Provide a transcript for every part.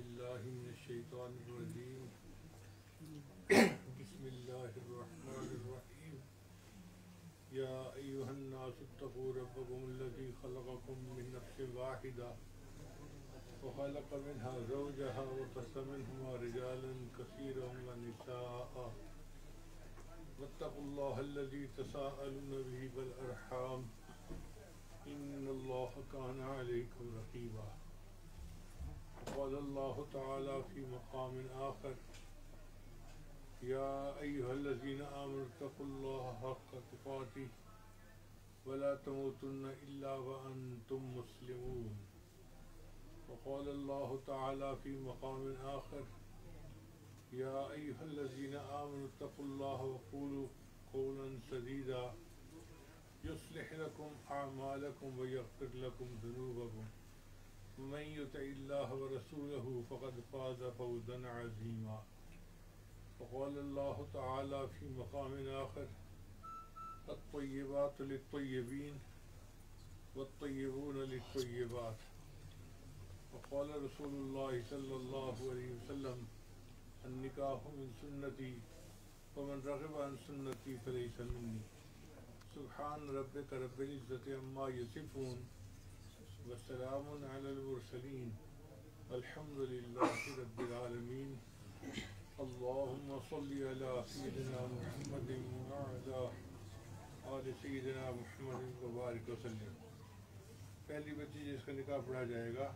بالله من الشيطان الرجيم. بسم الله الرحمن الرحيم. يا أيها الناس اتقوا ربكم الذي خلقكم من نفس واحدة وخلق منها زوجها وبث منهما رجالا كثيرا ونساء واتقوا الله الذي تساءلون به والأرحام إن الله كان عليكم رقيبا. قال الله تعالى في مقام آخر: يا أيها الذين آمنوا اتقوا الله حق تقاته ولا تموتن إلا وأنتم مسلمون. وقال الله تعالى في مقام آخر: يا أيها الذين آمنوا اتقوا الله وقولوا قولا سديدا يصلح لكم أعمالكم ويغفر لكم ذنوبكم ومن يطع الله ورسوله فقد فاز فوزا عظيما. وقال الله تعالى في مقام آخر: الطيبات للطيبين والطيبون للطيبات. وقال رسول الله صلى الله عليه وسلم: النکاح من سنتی ومن رغب عن سنتی فلیس منی. سبحان ربک رب العزة عما یصفون وسلام علی المرسلین الحمد للہ رب العالمین. اللہم صلی علی سیدنا محمد وعلی آل سیدنا محمد وبارک وسلم. پہلی بچی جس کا نکاح پڑھا جائے گا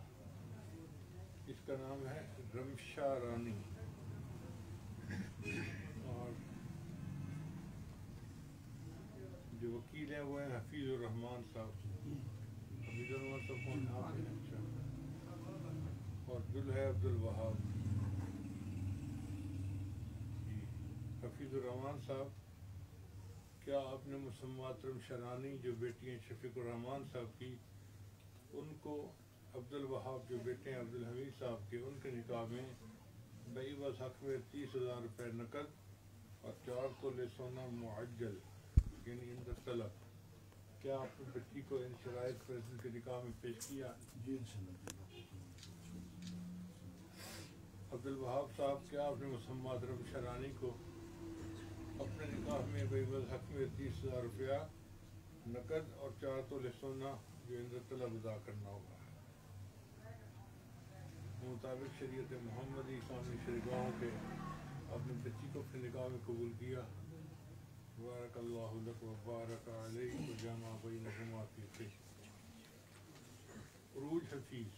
اس کا نام ہے رمشا رانی، اور جو وکیل ہیں وہ ہیں حفیظ الرحمان صاحب. حفیظ الرحمان صاحب کون آپ ہیں؟ اچھا. اور دلہا عبد الوہاب. جی حفیظ الرحمان صاحب، کیا آپ نے مسمات رمشا رانی جو بیٹی ہیں شفیق الرحمان صاحب کی، ان کو عبد الوہاب جو بیٹے ہیں عبد الحمید صاحب کے، ان کے نکاح میں بعوض حق میں 30,000 روپے نقد اور 4 تولے سونا معجل یعنی عند طلب، کیا آپ نے بچی کو ان شرائط پر ان کے نکاح میں پیش کیا؟ جی انشاءاللہ. عبد الوہاب صاحب، کیا آپ نے مسمات رمشا رانی کو اپنے نکاح میں بعوض حق میں 30,000 روپیہ نقد اور 4 تولے سونا جو عند طلب ادا کرنا ہوگا؟ مطابق شریعت محمدی اسلامی شریعتوں کے اپنی بچی کو اپنے نکاح میں قبول کیا. بارک اللہ لک و بارک علیک و جمع بینکما فی خیر. عروج حفیظ.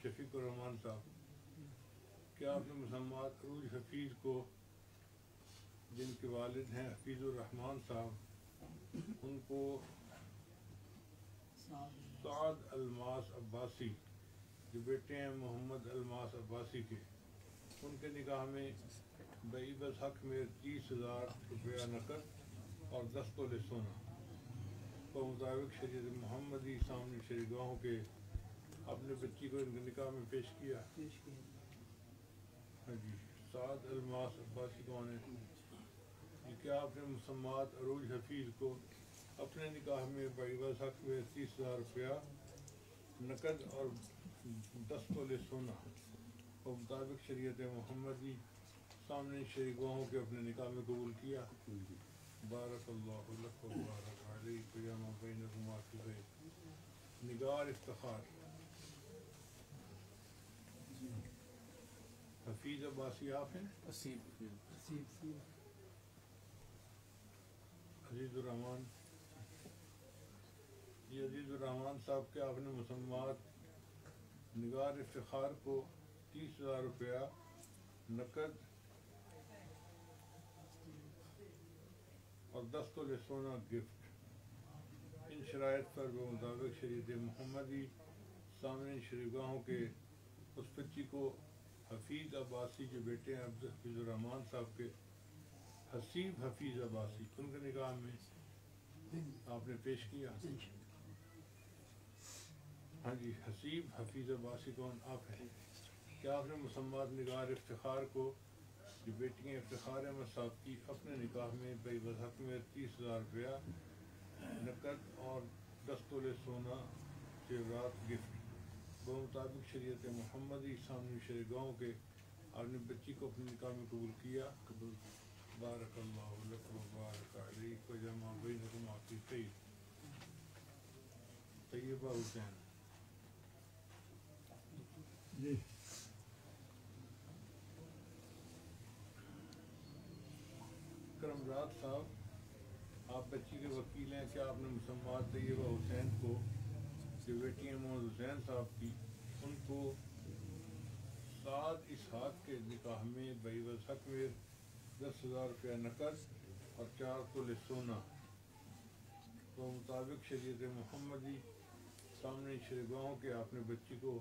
شفیق الرحمان صاحب، کیا آپ نے مسمات عروج حفیظ کو، جن کے والد ہیں حفیظ الرحمان صاحب، ان کو سعد الماس عباسی جو بیٹے ہیں محمد الماس عباسی کے، ان کے نکاح میں بعوض حق میں 30,000 روپیہ نقد اور 10 تولے سونا کو مطابق شریعت محمدی سامنے شریعتوں کے اپنے بچی کو ان کے نکاح میں پیش کیا؟ ہاں جی. سعد الماس عباسی کون ہے؟ کیا آپ نے مسمات عروج حفیظ کو اپنے نکاح میں بعوض حق میں 30,000 روپیہ نقد اور 10 تولے سونا اور مطابق شریعت محمدی سامنے شریعتوں کے اپنے نکاح میں قبول کیا؟ بارک اللہ لک و بارک علیک و جمع بینکما فی خیر. نگار افتخار. حفیظ عباسی آپ ہیں؟ عزیز الرحمان. جی عزیز الرحمان صاحب، کیا آپ نے مسمات نگار افتخار کو 30,000 روپیہ نقد اور 10 تولے سونا گفٹ ان شرائط پر بمطابق شریعت محمدی سامنے شریعتوں کے اس بچی کو حفیظ عباسی جو بیٹے ہیں عبد حفیظ الرحمان صاحب کے، حسیب حفیظ عباسی، ان کے نکاح میں آپ نے پیش کیا؟ ہاں جی. حسیب حفیظ عباسی کون آپ ہیں؟ کیا آپ نے مسمات نگار افتخار کو جو بیٹی افتخار احمد صاحب کی اپنے نکاح میں بعوض حق میں 30,000 روپیہ نقد اور 10 تولے سونا زیورات گفٹ بمطابق شریعت محمدی سامنے شرع گاؤں کے آپ نے بچی کو اپنے نکاح میں قبول کیا. بارک اللہ لکم و بارک علیک و جمع بینکم فی خیر. طیبہ حسین. جی کرمزاد صاحب آپ بچی کے وکیل ہیں. کیا آپ نے مسمات طیبہ حسین کو جو بیٹی ہیں محمد حسین صاحب کی ان کو سعد اسحاق کے نکاح میں بعوض حق میں 10,000 روپیہ نقد اور 4 تولے سونا تو مطابق شریعت محمدی سامنے شرع گاؤں کے آپ نے بچی کو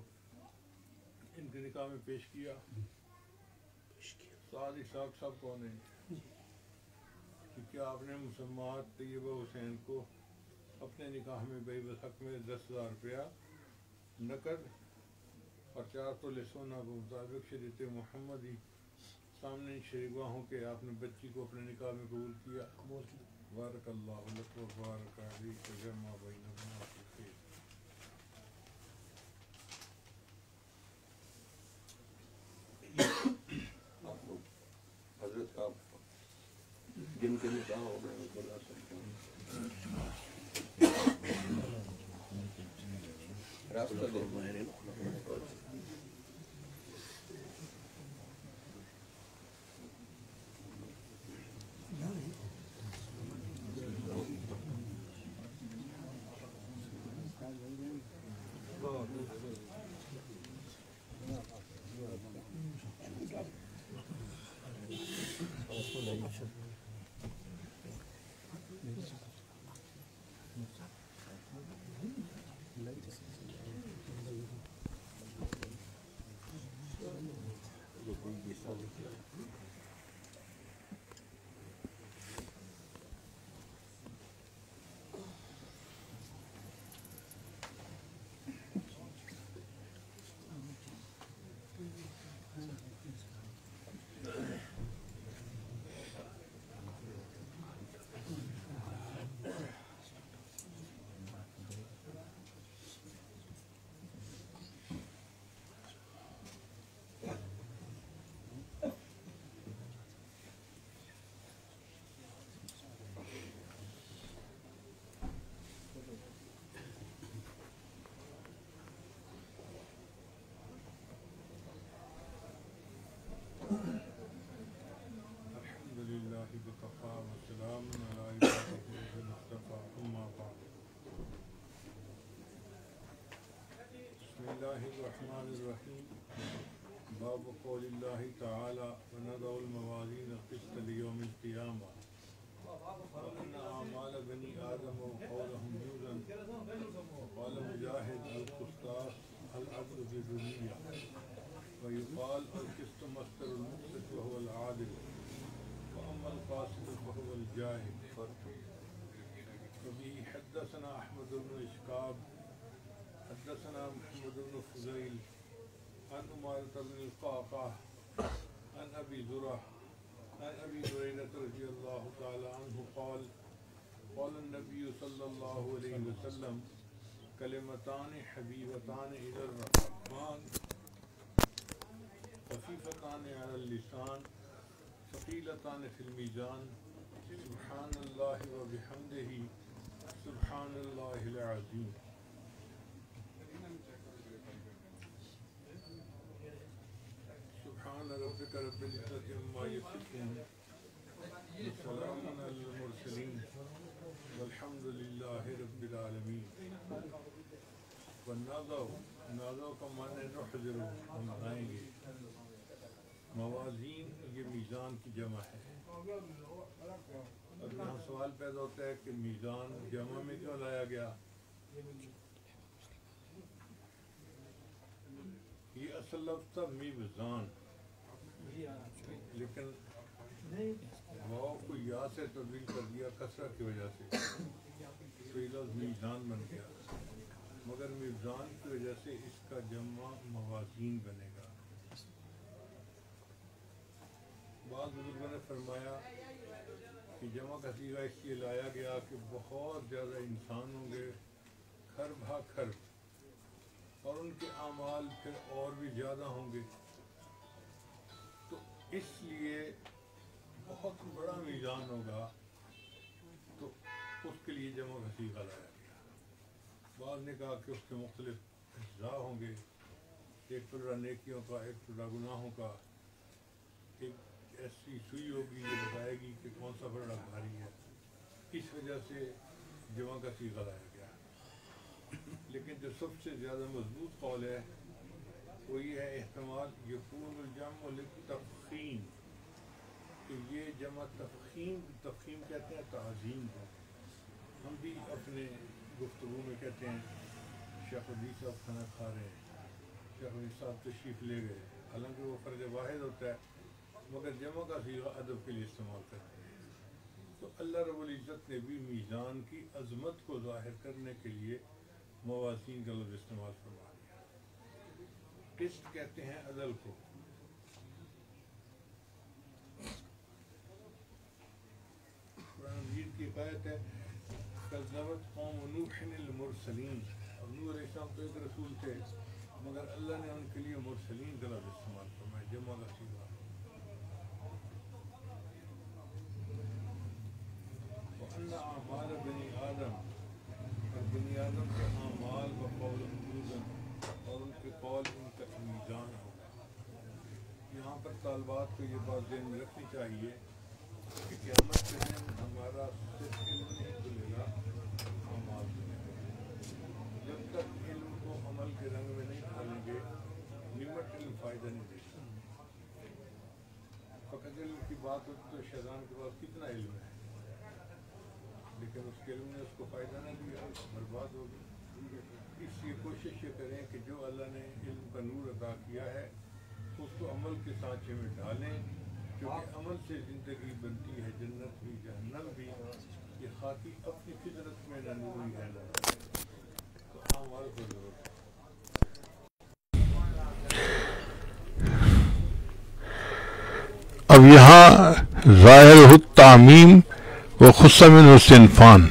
ان کے نکاح میں پیش کیا؟ سعد اسحاق صاحب کون ہیں؟ کہ کیا آپ نے مسمات طیبہ حسین کو اپنے نکاح میں بعوض حق میں 10,000 روپیہ نقد اور 4 تولے سونا بمطابق شریعت محمدی سامنے شرع گواہوں کے آپ نے بچی کو اپنے نکاح میں قبول کیا؟ بارک اللہ لکم و بارک علیک و جمع بینکما فی خیر. حضرت آپ جن کے نکاح ہو گئے بتا سکتے ہیں راستہ دے اللہ الرحمن الرحیم. باب قول اللہ تعالی ونضع الموازین القسط لیوم القیامہ وان اعمال بنی آدم وقولهم یوزن. وقال مجاہد القسطاس العدل بالدنیا ويقال القسط مصدر المقسط وهو العادل واما القاسط فهو الجاهل. وبه حدثنا احمد بن اشقاب حدثنا محمد بن فضيل عن عمارة بن القعقاع عن أبي زرع عن أبي هريرة رضي الله تعالى عنه قال قال النبي صلى الله عليه وسلم كلمتان حبيبتان إلى الرحمن خفيفتان على اللسان ثقيلتان في الميزان سبحان الله وبحمده سبحان الله العظيم. سبحان ربك رب العزة عما يصفون وسلام على المرسلين والحمد لله رب العالمين. والناظر کا معنی نحضر ہم لائیں گے. موازین یہ میزان کی جمع ہے. اب یہاں سوال پیدا ہوتا ہے کہ میزان جمع میں کیوں لایا گیا؟ یہ اصل لفظ تھا میزان لیکن واو کو یا سے تبدیل کر دیا کثرت کی وجہ سے تو یہ لفظ میزان بن گیا. مگر میزان کی وجہ سے اس کا جمع موازین بنے گا. بعض بزرگوں نے فرمایا کہ جمع کا صیغہ اس لیے لایا گیا کہ بہت زیادہ انسان ہوں گے ان کے اعمال پھر اور بھی زیادہ ہوں گے. تو اس لیے بہت بڑا میزان ہوگا. تو اس کے لیے جمع کا صیغہ لایا گیا. بعض نے کہا کہ اس کے مختلف اجزاء ہوں گے، ایک ٹکڑا نیکیوں کا، ایک ٹکڑا گناہوں کا، ایک ایسی سوئی ہوگی یہ بتائے گی کہ کون سا بڑا بھاری ہے. اس وجہ سے جمع کا صیغہ لایا گیا. لیکن جو سب سے زیادہ مضبوط قول ہے وہ یہ ہے احتمال یکون الجمع للتفخیم، کہ یہ جمع تفخیم کہتے ہیں تعظیم کو. ہم بھی اپنے گفتگو میں کہتے ہیں شیخ الحدیث صاحب کھانا کھا رہے ہیں، شیخ الحدیث صاحب تشریف لے گئے، حالانکہ وہ فرد واحد ہوتا ہے مگر جمع کا صیغہ ادب کے لیے استعمال کرتے ہیں. تو اللہ رب العزت نے بھی میزان کی عظمت کو ظاہر کرنے کے لیے موازین کا لفظ استعمال فرما دیا. قسط کہتے ہیں عدل کو. قرآن مجید کی آیت ہے کذبت قوم نوح المرسلین. اب نوح علیہ السلام تو ایک رسول تھے مگر اللہ نے ان کے لیے مرسلین کا لفظ استعمال فرمایا، جمع کا صیغہ. وَأَنَّ أَعْمَالَ بَنِي آدم، اور بنی آدم کے اعمال بقول حدود اور ان کے قول ان کا میزان ہوگا. یہاں پر طالبات کو یہ بات ذہن میں رکھنی چاہیے کہ قیامت کے دن ہمارا صرف علم نہیں کھلے گا، اعمال کھلے گا. جب تک علم کو عمل کے رنگ میں نہیں ڈالیں گے نمٹ علم فائدہ نہیں دے گا. فقط علم کی بات ہو تو شیطان کے پاس کتنا علم ہے لیکن اس کے علم نے اس کو فائدہ نہ دیا، برباد ہو گئی. اس لیے کوشش یہ کریں کہ جو اللہ نے علم کا نور عطا کیا ہے اس کو عمل کے سانچے میں ڈالیں، کیونکہ عمل سے زندگی بنتی ہے، جنت بھی جہنم بھی. یہ خاکی اپنی فطرت میں نہ نوری ہے نہ تو اعمال کو ضرورت ہے. اب یہاں ظاہر التعمیم و خص منہ صنفان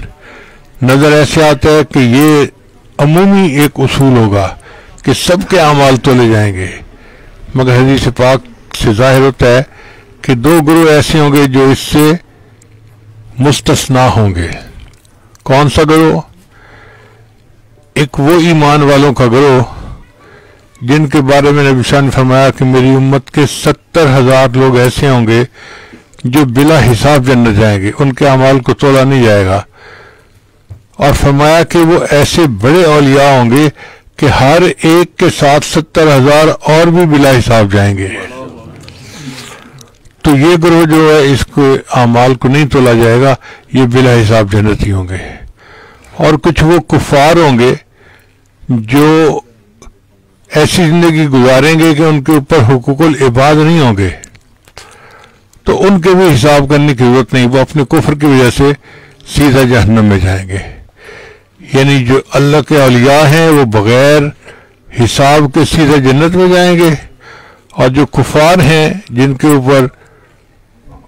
نظر ایسے آتا ہے کہ یہ عمومی ایک اصول ہوگا کہ سب کے اعمال تولے جائیں گے، مگر حدیث پاک سے ظاہر ہوتا ہے کہ دو گروہ ایسے ہوں گے جو اس سے مستثنا ہوں گے. کون سا گروہ؟ ایک وہ ایمان والوں کا گروہ جن کے بارے میں نبی شاہ نے فرمایا کہ میری امت کے 70,000 لوگ ایسے ہوں گے جو بلا حساب جنت جائیں گے، ان کے اعمال کو تولا نہیں جائے گا. اور فرمایا کہ وہ ایسے بڑے اولیاء ہوں گے کہ ہر ایک کے ساتھ 70,000 اور بھی بلا حساب جائیں گے. تو یہ گروہ جو ہے اس کو اعمال کو نہیں تولا جائے گا، یہ بلا حساب جنتی ہوں گے. اور کچھ وہ کفار ہوں گے جو ایسی زندگی گزاریں گے کہ ان کے اوپر حقوق العباد نہیں ہوں گے، تو ان کے بھی حساب کرنے کی ضرورت نہیں، وہ اپنے کفر کی وجہ سے سیدھا جہنم میں جائیں گے. یعنی جو اللہ کے اولیاء ہیں وہ بغیر حساب کے سیدھا جنت میں جائیں گے، اور جو کفار ہیں جن کے اوپر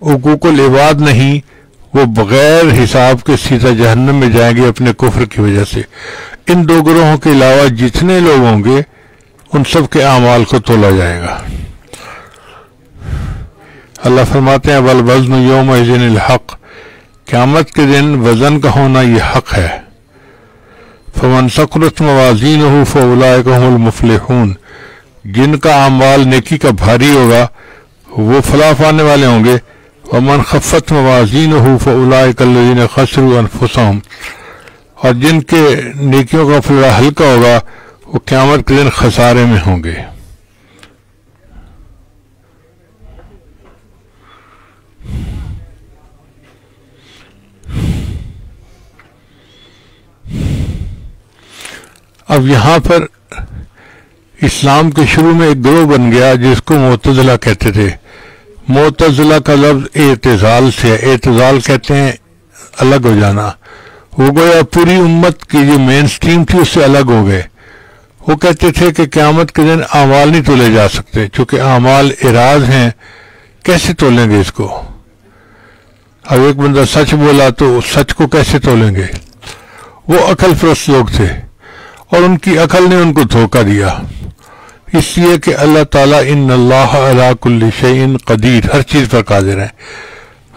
حقوق العباد نہیں وہ بغیر حساب کے سیدھا جہنم میں جائیں گے اپنے کفر کی وجہ سے. ان دو گروہوں کے علاوہ جتنے لوگ ہوں گے ان سب کے اعمال کو تولا جائے گا. اللہ فرماتے ہیں والوزن یومئذ الحق، قیامت کے دن وزن کا ہونا یہ حق ہے. فمن ثقلت موازینہ فاولئک هم المفلحون، جن کا اعمال نیکی کا بھاری ہوگا وہ فلاح پانے والے ہوں گے. ومن خفت موازینہ فاولئک الذین خسروا انفسهم، اور جن کے نیکیوں کا پلڑا ہلکا ہوگا وہ قیامت کے دن خسارے میں ہوں گے. اب یہاں پر اسلام کے شروع میں ایک گروہ بن گیا جس کو معتزلہ کہتے تھے. معتزلہ کا لفظ اعتزال سے ہے، اعتزال کہتے ہیں الگ ہو جانا. وہ گویا پوری امت کی جو مین سٹریم تھی اس سے الگ ہو گئے. وہ کہتے تھے کہ قیامت کے دن اعمال نہیں تولے جا سکتے، چونکہ اعمال اعراض ہیں، کیسے تولیں گے اس کو؟ اب ایک بندہ سچ بولا تو سچ کو کیسے تولیں گے؟ وہ عقل پرست لوگ تھے. اور ان کی عقل نے ان کو دھوکہ دیا، اس لیے کہ اللہ تعالیٰ ان اللہ علی کل شیء قدیر، ہر چیز پر قادر ہے۔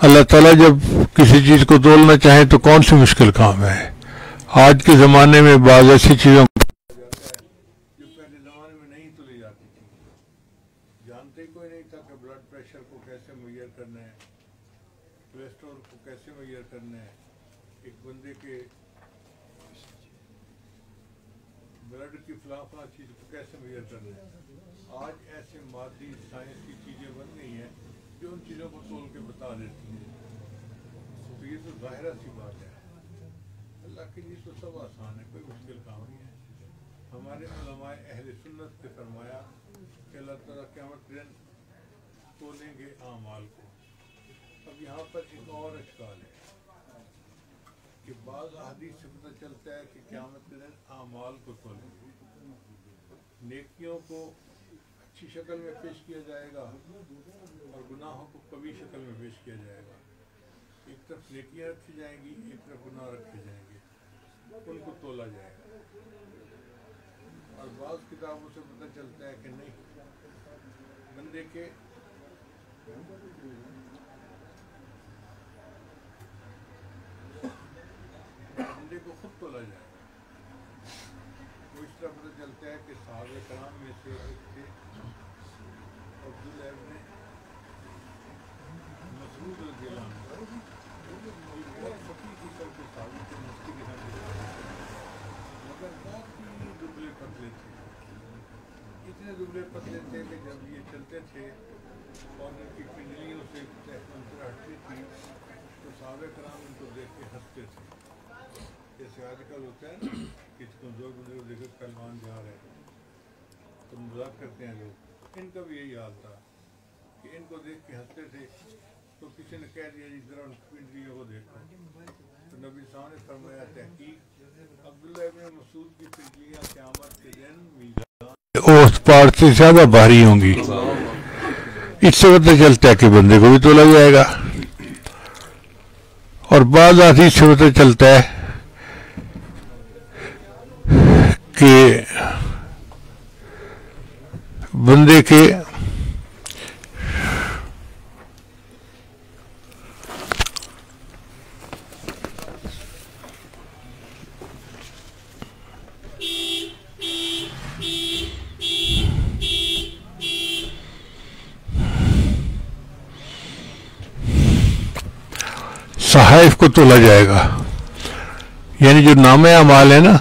اللہ تعالیٰ جب کسی چیز کو تولنا چاہیں تو کون سی مشکل کام ہے؟ آج کے زمانے میں بعض ایسی چیزوں جو پہلے زمانے میں نہیں تولی جاتی تھی، جانتے ہی کوئی نہیں تھا کہ بلڈ پریشر کو کیسے میئر کرنا ہے، کولیسٹرول کو کیسے میئر کرنا ہے، ایک بندے کے بلڈ کی فلاں چیز کو کیسے میئر کرنا ہے۔ آج ایسے مادی سائنس کی چیزیں بن گئی ہیں جو ان چیزوں کو تول کے بتا دیتی ہیں، تو یہ تو ظاہرہ سی بات ہے۔ اللہ کے لیے تو سب آسان ہے، کوئی مشکل کام نہیں ہے۔ ہمارے علماء اہل سنت نے فرمایا کہ اللہ تعالیٰ قیامت کے دن تولیں گے اعمال کو۔ اب یہاں پر ایک اور اشکال ہے کہ بعض احادیث سے پتہ چلتا ہے کہ قیامت کے دن اعمال کو تولیں گے، نیکیوں کو اچھی شکل میں پیش کیا جائے گا اور گناہوں کو قوی شکل میں پیش کیا جائے گا۔ ایک طرف نیکیاں رکھی جائیں گی، ایک طرف گناہ رکھے جائیں گے، ان کو تولا جائے گا۔ اور بعض کتابوں سے پتہ چلتا ہے کہ نہیں، بندے کے کو خود تولا جائے گا۔ وہ اس طرح پتہ چلتا ہے کہ صحابہ کرام میں سے ایک تھے عبداللہ ابن مسعود رضی اللہ عنہ، بہت فقیہ قسم کے صحابی تھے، مفتی کے ہاں مگر بہت ہی دبلے پتلے تھے، اتنے دبلے پتلے تھے کہ جب یہ چلتے تھے اور ان کی پنڈلیوں سے انتر ہٹتی تھی تو صحابہ کرام ان کو دیکھ کے ہنستے تھے۔ جیسے آج کل ہوتا ہے نا کہ کمزور بندے کو دیکھ کر پہلوان جا رہے ہیں تو مذاق کرتے ہیں لوگ، ان کا بھی یہی حال تھا کہ ان کو دیکھ کے ہنستے تھے۔ تو کسی نے کہہ دیا جی ذرا ان کی پنڈلیوں کو دیکھو، تو نبی صلی اللہ علیہ وسلم نے فرمایا تحقیق عبداللہ ابن مسعود کی پنڈلیاں قیامت کے دن میزان اوس پار سے زیادہ بھاری ہوں گی۔ اس سے پتہ چلتا ہے کہ بندے کو بھی تولا جائے گا۔ اور بعض حدیث سے پتہ چلتا ہے کہ بندے کے صحائف کو تولا جائے گا، یعنی جو نامہ اعمال ہے نا،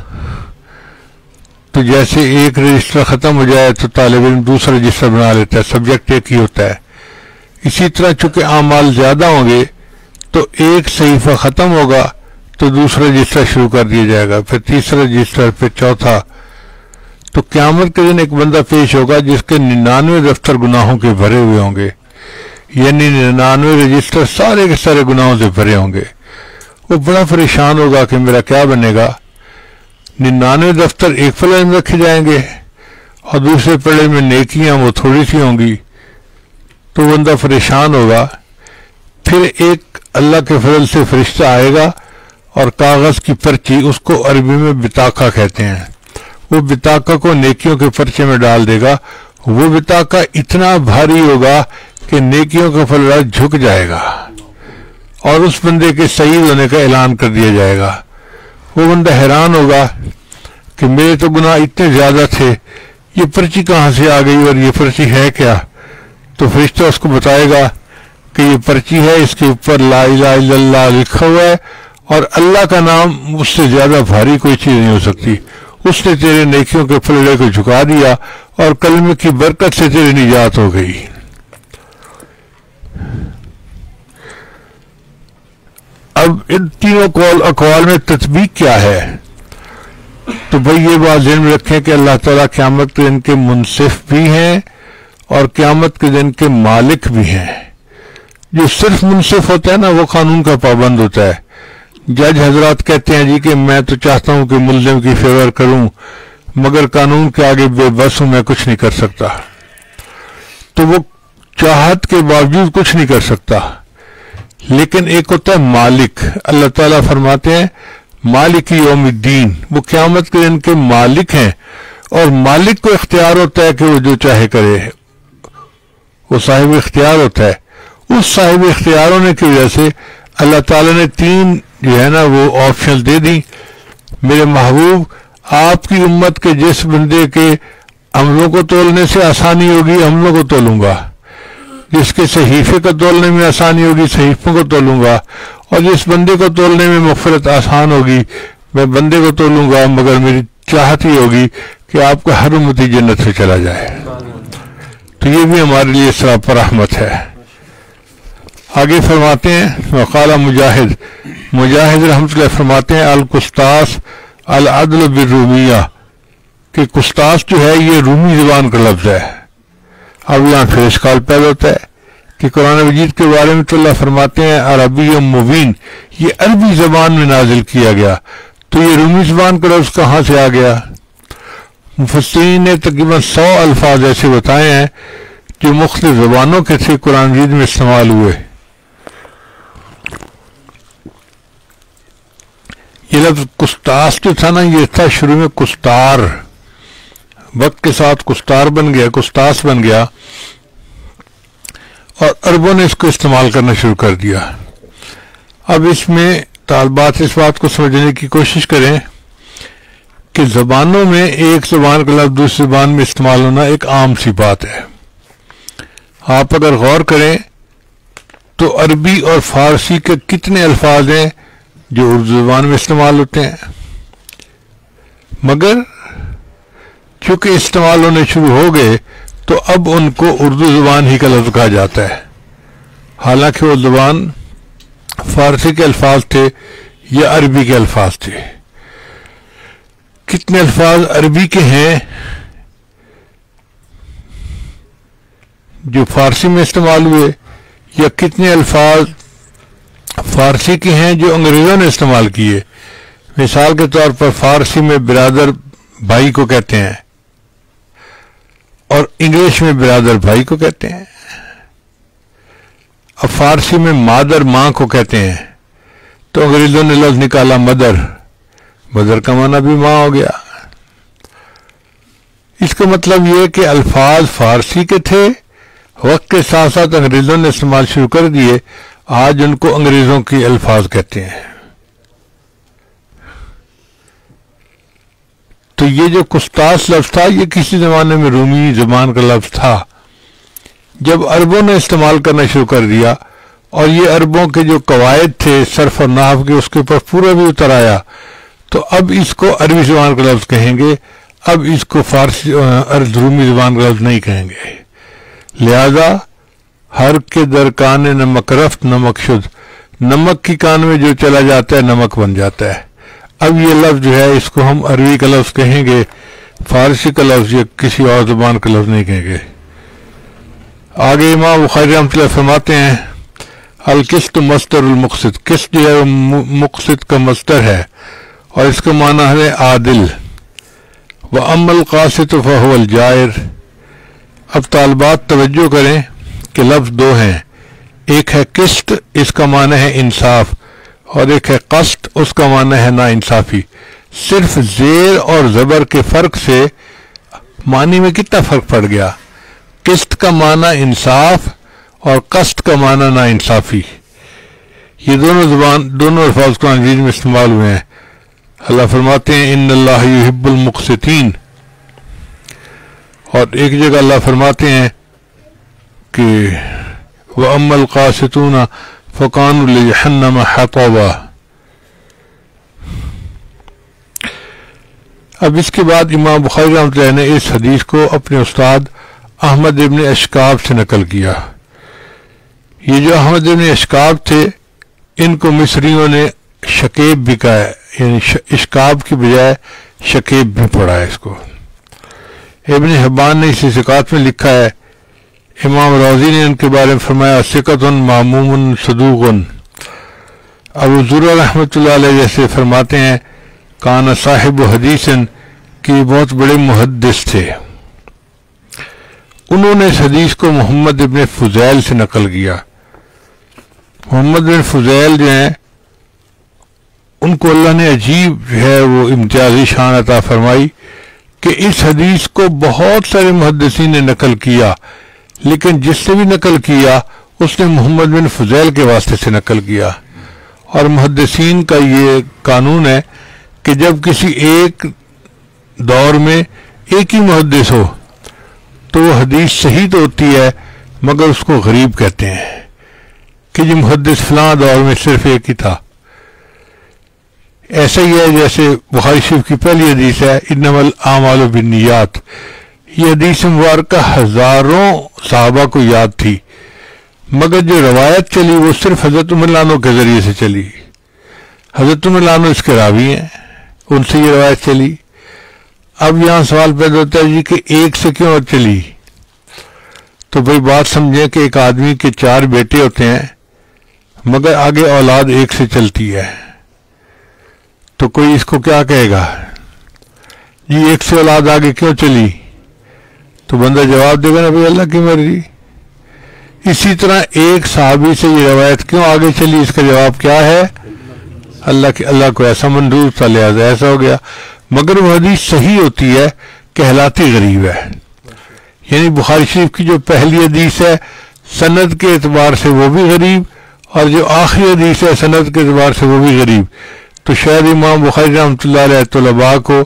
تو جیسے ایک رجسٹر ختم ہو جائے تو طالب علم دوسرا رجسٹر بنا لیتا ہے، سبجیکٹ ایک ہی ہوتا ہے۔ اسی طرح چونکہ اعمال زیادہ ہوں گے تو ایک صحیفہ ختم ہوگا تو دوسرا رجسٹر شروع کر دیا جائے گا، پھر تیسرا رجسٹر، پھر چوتھا۔ تو قیامت کے دن ایک بندہ پیش ہوگا جس کے 99 دفتر گناہوں کے بھرے ہوئے ہوں گے، یعنی 99 رجسٹر سارے کے سارے گناہوں سے بھرے ہوں گے۔ وہ بڑا پریشان ہوگا کہ میرا کیا بنے گا۔ 99 دفتر ایک پلڑے میں رکھے جائیں گے اور دوسرے پلڑے میں نیکیاں وہ تھوڑی سی ہوں گی، تو بندہ پریشان ہوگا۔ پھر ایک اللہ کے فضل سے فرشتہ آئے گا اور کاغذ کی پرچی، اس کو عربی میں بطاقہ کہتے ہیں، وہ بطاقہ کو نیکیوں کے پرچے میں ڈال دے گا۔ وہ بطاقہ اتنا بھاری ہوگا کہ نیکیوں کا پلڑا جھک جائے گا اور اس بندے کے شہید ہونے کا اعلان کر دیا جائے گا۔ وہ بندہ حیران ہوگا کہ میرے تو گناہ اتنے زیادہ تھے، یہ پرچی کہاں سے آ گئی اور یہ پرچی ہے کیا؟ تو فرشتہ اس کو بتائے گا کہ یہ پرچی ہے، اس کے اوپر لا الہ الا اللہ لکھا ہوا ہے اور اللہ کا نام اس سے زیادہ بھاری کوئی چیز نہیں ہو سکتی۔ اس نے تیرے نیکیوں کے پلڑے کو جھکا دیا اور کلمے کی برکت سے تیری نجات ہو گئی۔ اب ان تینوں اقوال میں تطبیق کیا ہے؟ تو بھئی یہ بات ذہن میں رکھیں کہ اللہ تعالیٰ قیامت کے دن کے منصف بھی ہیں اور قیامت کے دن کے مالک بھی ہیں۔ جو صرف منصف ہوتا ہے نا وہ قانون کا پابند ہوتا ہے۔ جج حضرات کہتے ہیں جی کہ میں تو چاہتا ہوں کہ ملزم کی فیور کروں مگر قانون کے آگے بے بس ہوں، میں کچھ نہیں کر سکتا، تو وہ چاہت کے باوجود کچھ نہیں کر سکتا۔ لیکن ایک ہوتا ہے مالک، اللہ تعالیٰ فرماتے ہیں مالک یوم الدین، وہ قیامت کے دن کے مالک ہیں، اور مالک کو اختیار ہوتا ہے کہ وہ جو چاہے کرے، وہ صاحب اختیار ہوتا ہے. اس صاحب اختیار ہونے کی وجہ سے اللہ تعالیٰ نے 3 جو ہے نا وہ آپشن دے دی. میرے محبوب، آپ کی امت کے جس بندے کے عملوں کو تولنے سے آسانی ہوگی عملوں کو تولوں گا، جس کے صحیفے کو تولنے میں آسانی ہوگی صحیفوں کو تولوں گا، اور جس بندے کو تولنے میں مغفرت آسان ہوگی میں بندے کو تولوں گا، مگر میری چاہت ہی ہوگی کہ آپ کا ہر امتی جنت سے چلا جائے. تو یہ بھی ہمارے لیے سراپا رحمت ہے. آگے فرماتے ہیں وقال مجاہد رحمۃ اللہ فرماتے ہیں القسطاس العدل بالرومیہ، کہ قسطاس جو ہے یہ رومی زبان کا لفظ ہے. اب یہاں پھر اشکال پیدا ہوتا ہے کہ قرآن مجید کے بارے میں تو اللہ فرماتے ہیں عربی مبین، یہ عربی زبان میں نازل کیا گیا، تو یہ رومی زبان کا لفظ کہاں سے آ گیا؟ مفسرین نے تقریباً 100 الفاظ ایسے بتائے ہیں جو مختلف زبانوں کے تھے قرآن مجید میں استعمال ہوئے. یہ لفظ قسطاس جو تھا نا، یہ تھا شروع میں قسطار، وقت کے ساتھ قسطار بن گیا، قسطاس بن گیا، اور عربوں نے اس کو استعمال کرنا شروع کر دیا. اب اس میں طالبات اس بات کو سمجھنے کی کوشش کریں کہ زبانوں میں ایک زبان کا لفظ دوسری زبان میں استعمال ہونا ایک عام سی بات ہے. آپ اگر غور کریں تو عربی اور فارسی کے کتنے الفاظ ہیں جو اردو زبان میں استعمال ہوتے ہیں، مگر چونکہ استعمال ہونے شروع ہو گئے تو اب ان کو اردو زبان ہی کا لفظ کہا جاتا ہے، حالانکہ وہ زبان فارسی کے الفاظ تھے یا عربی کے الفاظ تھے. کتنے الفاظ عربی کے ہیں جو فارسی میں استعمال ہوئے، یا کتنے الفاظ فارسی کے ہیں جو انگریزوں نے استعمال کیے؟ مثال کے طور پر فارسی میں برادر بھائی کو کہتے ہیں اور انگلش میں برادر بھائی کو کہتے ہیں. اب فارسی میں مادر ماں کو کہتے ہیں، تو انگریزوں نے لفظ نکالا مدر کا معنی بھی ماں ہو گیا. اس کا مطلب یہ کہ الفاظ فارسی کے تھے، وقت کے ساتھ ساتھ انگریزوں نے استعمال شروع کر دیے، آج ان کو انگریزوں کے الفاظ کہتے ہیں. تو یہ جو قسطاس لفظ تھا یہ کسی زمانے میں رومی زبان کا لفظ تھا. جب عربوں نے استعمال کرنا شروع کر دیا اور یہ عربوں کے جو قواعد تھے صرف اور نحو کے اس کے اوپر پورا بھی اتر آیا، تو اب اس کو عربی زبان کا لفظ کہیں گے، اب اس کو فارسی رومی زبان کا لفظ نہیں کہیں گے. لہذا ہر کے در کان نمک رفت نمک شد، نمک کی کان میں جو چلا جاتا ہے نمک بن جاتا ہے. اب یہ لفظ جو ہے اس کو ہم عربی کا لفظ کہیں گے، فارسی کا لفظ یا کسی اور زبان کا لفظ نہیں کہیں گے. آگے امام بخاری رحمۃ اللہ فرماتے ہیں القسط مصدر المقسط، قسط جو ہے مقسط کا مصدر ہے اور اس کا معنی ہے عادل. وَأَمَّا الْقَاسِطُ فَهُوَ الْجَائِرُ. اب طالبات توجہ کریں کہ لفظ 2 ہیں، ایک ہے قسط، اس کا معنی ہے انصاف، اور ایک ہے قسط، اس کا معنی ہے نا انصافی. صرف زیر اور زبر کے فرق سے معنی میں کتنا فرق پڑ گیا. قسط کا معنی انصاف اور قسط کا معنی نا انصافی. یہ دونوں الفاظ قرآن مجید میں استعمال ہوئے ہیں. اللہ فرماتے ہیں ان اللہ یحب المقسطین، اور ایک جگہ اللہ فرماتے ہیں کہ وَأَمَّا الْقَاسِطُونَ فَكَانُوا لِجَهَنَّمَ حَطَبًا. اب اس کے بعد امام بخاری رحمۃ اللہ نے اس حدیث کو اپنے استاد احمد ابن اشکاب سے نقل کیا. یہ جو احمد ابن اشکاب تھے ان کو مصریوں نے شکیب بھی کہا ہے، یعنی اشکاب کی بجائے شکیب بھی پڑھا ہے اس کو. ابن حبان نے اسی ثقات میں لکھا ہے. امام راضی نے ان کے بارے میں فرمایا ثقۃ معموم صدوق. ابو زرع رحمۃ اللہ علیہ جیسے فرماتے ہیں کان صاحب حدیث، کہ بہت بڑے محدث تھے. انہوں نے اس حدیث کو محمد ابن فضیل سے نقل کیا. محمد بن فضیل جو ہیں ان کو اللہ نے عجیب جو ہے وہ امتیازی شان عطا فرمائی کہ اس حدیث کو بہت سارے محدثین نے نقل کیا، لیکن جس سے بھی نقل کیا اس نے محمد بن فضیل کے واسطے سے نقل کیا. اور محدثین کا یہ قانون ہے کہ جب کسی ایک دور میں ایک ہی محدث ہو تو وہ حدیث صحیح تو ہوتی ہے مگر اس کو غریب کہتے ہیں کہ یہ محدث فلاں دور میں صرف ایک ہی تھا. ایسا ہی ہے جیسے بخاری شریف کی پہلی حدیث ہے انما الاعمال بالنیات. یہ حدیث مبارکہ ہزاروں صحابہ کو یاد تھی مگر جو روایت چلی وہ صرف حضرت عمر لانو کے ذریعے سے چلی. حضرت عمر لانو اس کے راوی ہیں، ان سے یہ روایت چلی. اب یہاں سوال پیدا ہوتا ہے جی کہ ایک سے کیوں چلی؟ تو بھئی بات سمجھیں کہ ایک آدمی کے 4 بیٹے ہوتے ہیں مگر آگے اولاد ایک سے چلتی ہے، تو کوئی اس کو کیا کہے گا جی ایک سے اولاد آگے کیوں چلی؟ تو بندہ جواب دے گا نا بھئی اللہ کی مرضی. اسی طرح ایک صحابی سے یہ روایت کیوں آگے چلی، اس کا جواب کیا ہے؟ اللہ کو ایسا منظور تھا لہذا ایسا ہو گیا. مگر وہ حدیث صحیح ہوتی ہے، کہلاتی غریب ہے. یعنی بخاری شریف کی جو پہلی حدیث ہے سند کے اعتبار سے وہ بھی غریب، اور جو آخری حدیث ہے سند کے اعتبار سے وہ بھی غریب. تو شاید امام بخاری رحمۃ اللہ علیہ طلباء کو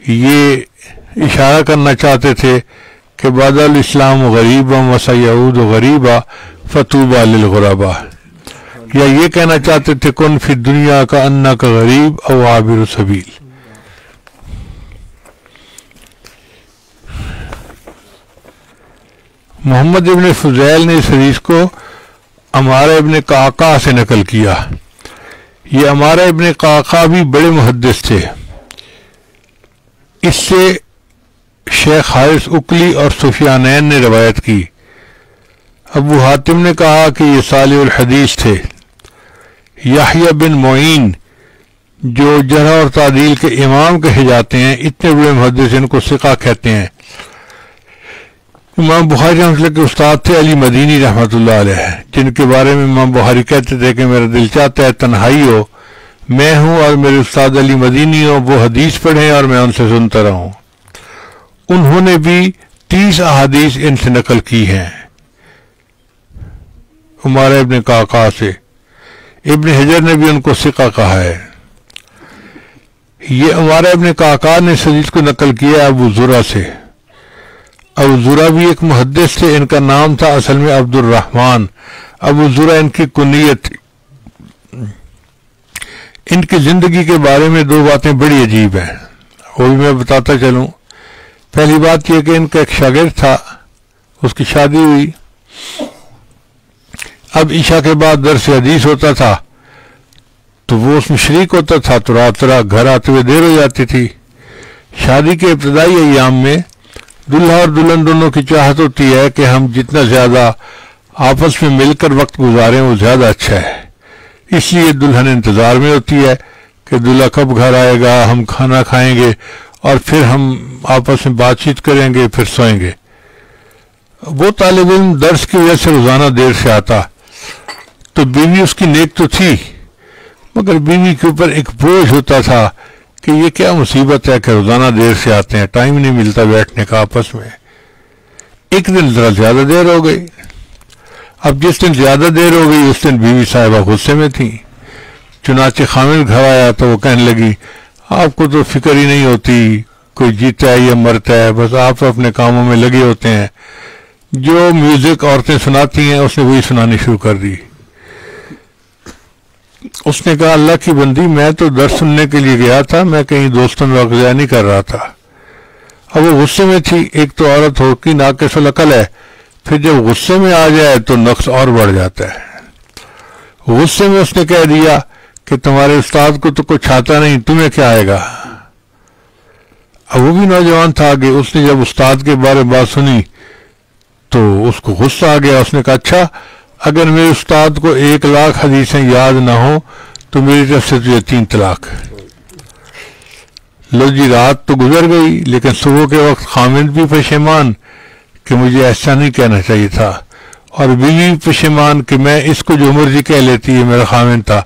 یہ اشارہ کرنا چاہتے تھے کہ بعد الاسلام غریبا وسیعود غریبا فطوبى للغرباء، یا یہ کہنا چاہتے تھے کن فی الدنیا کا انا کا غریب او عابر سبیل. محمد ابن فضیل نے اس حدیث کو عمارہ ابن قعقاع سے نقل کیا. یہ عمارہ ابن قعقاع بھی بڑے محدث تھے. اس سے شیخ حارث اکلی اور سفیانین نے روایت کی. ابو حاتم نے کہا کہ یہ صالح الحدیث تھے. یحییٰ بن معین جو جرح اور تعدیل کے امام کہے جاتے ہیں، اتنے بڑے محدث ان کو ثقہ کہتے ہیں. امام بخاری رحمۃ اللہ کے استاد تھے علی مدینی رحمۃ اللہ علیہ، جن کے بارے میں امام بخاری کہتے تھے کہ میرا دل چاہتا ہے تنہائی ہو، میں ہوں اور میرے استاد علی مدینی ہو، وہ حدیث پڑھیں اور میں ان سے سنتا رہوں. انہوں نے بھی 30 احادیث ان سے نقل کی ہیں عمارہ ابن قعقاع سے. ابن حجر نے بھی ان کو ثقہ کہا ہے. یہ عمارہ ابن قعقاع نے اس حدیث کو نقل کیا ابو زرع سے. ابو زرع بھی ایک محدث تھے، ان کا نام تھا اصل میں عبد الرحمن. ابو زرع ان کی کنیت تھی. ان کی زندگی کے بارے میں 2 باتیں بڑی عجیب ہیں، وہ بھی میں بتاتا چلوں. پہلی بات یہ کہ ان کا ایک شاگرد تھا، اس کی شادی ہوئی. اب عشاء کے بعد درس حدیث ہوتا تھا تو وہ اس میں شریک ہوتا تھا، تو رات گھر آتے ہوئے دیر ہو جاتی تھی. شادی کے ابتدائی ایام میں دلہا اور دلہن دونوں کی چاہت ہوتی ہے کہ ہم جتنا زیادہ آپس میں مل کر وقت گزاریں وہ زیادہ اچھا ہے. اس لیے دلہن انتظار میں ہوتی ہے کہ دلہا کب گھر آئے گا، ہم کھانا کھائیں گے اور پھر ہم آپس میں بات چیت کریں گے، پھر سوئیں گے. وہ طالب علم درس کی وجہ سے روزانہ دیر سے آتا، تو بیوی اس کی نیک تو تھی مگر بیوی کے اوپر ایک بوجھ ہوتا تھا کہ یہ کیا مصیبت ہے کہ روزانہ دیر سے آتے ہیں، ٹائم نہیں ملتا بیٹھنے کا آپس میں. ایک دن ذرا زیادہ دیر ہو گئی. اب جس دن زیادہ دیر ہو گئی اس دن بیوی صاحبہ غصے میں تھی. چنانچہ خامد گھر آیا تو وہ کہنے لگی آپ کو تو فکر ہی نہیں ہوتی کوئی جیتا ہے یا مرتا ہے، بس آپ اپنے کاموں میں لگے ہوتے ہیں. جو میوزک عورتیں سناتی ہیں اس نے وہی سنانی شروع کر دی. اس نے کہا اللہ کی بندی میں تو درس سننے کے لیے گیا تھا، میں کہیں دوستوں میں وقت ضائع نہیں کر رہا تھا. اب وہ غصے میں تھی. ایک تو عورت ہو کی ناقص العقل ہے، پھر جب غصے میں آ جائے تو نقص اور بڑھ جاتا ہے. غصے میں اس نے کہہ دیا کہ تمہارے استاد کو تو کچھ آتا نہیں، تمہیں کیا آئے گا. اب وہ بھی نوجوان تھا آگے. اس نے جب استاد کے بارے میں بات سنی تو اس کو غصہ آ گیا. اس نے کہا اچھا اگر میرے استاد کو 1,00,000 حدیثیں یاد نہ ہوں تو میری طرف سے تجھے 3 طلاق. لو جی رات تو گزر گئی لیکن صبح کے وقت خامد بھی پشیمان کہ مجھے ایسا نہیں کہنا چاہیے تھا، اور بیوی پشیمان کہ میں اس کو جو مرضی کہہ لیتی ہے، میرا خامد تھا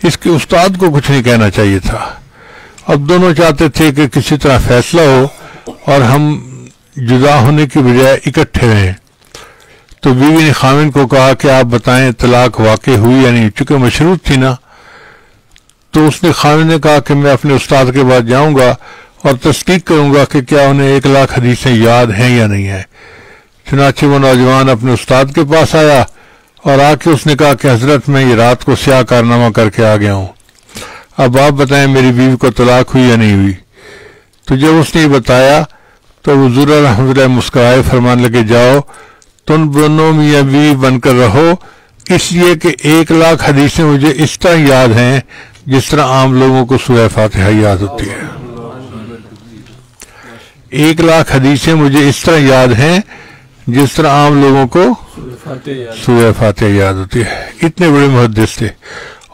اس کے استاد کو کچھ نہیں کہنا چاہیے تھا. اب دونوں چاہتے تھے کہ کسی طرح فیصلہ ہو اور ہم جدا ہونے کی بجائے اکٹھے رہیں. تو بیوی نے خاوند کو کہا کہ آپ بتائیں طلاق واقع ہوئی یا نہیں, چونکہ مشروط تھی نا. تو اس نے خاوند نے کہا کہ میں اپنے استاد کے بعد جاؤں گا اور تصدیق کروں گا کہ کیا انہیں 1,00,000 حدیثیں یاد ہیں یا نہیں ہیں. چنانچہ وہ نوجوان اپنے استاد کے پاس آیا اور آ کے اس نے کہا کہ حضرت میں یہ رات کو سیاہ کارنامہ کر کے آ گیا ہوں, اب آپ بتائیں میری بیوی کو طلاق ہوئی یا نہیں ہوئی. تو جب اس نے یہ بتایا تو حضور رحمۃ اللہ مسکرائے, فرمان لگے جاؤ تم دونوں میاں بیوی بن کر رہو, اس لیے کہ 1,00,000 حدیثیں مجھے اس طرح یاد ہیں جس طرح عام لوگوں کو سورہ فاتحہ یاد ہوتی ہے. 1,00,000 حدیثیں مجھے اس طرح یاد ہیں جس طرح عام لوگوں کو سورہ فاتحہ یاد ہوتی ہے. اتنے بڑے محدث تھے.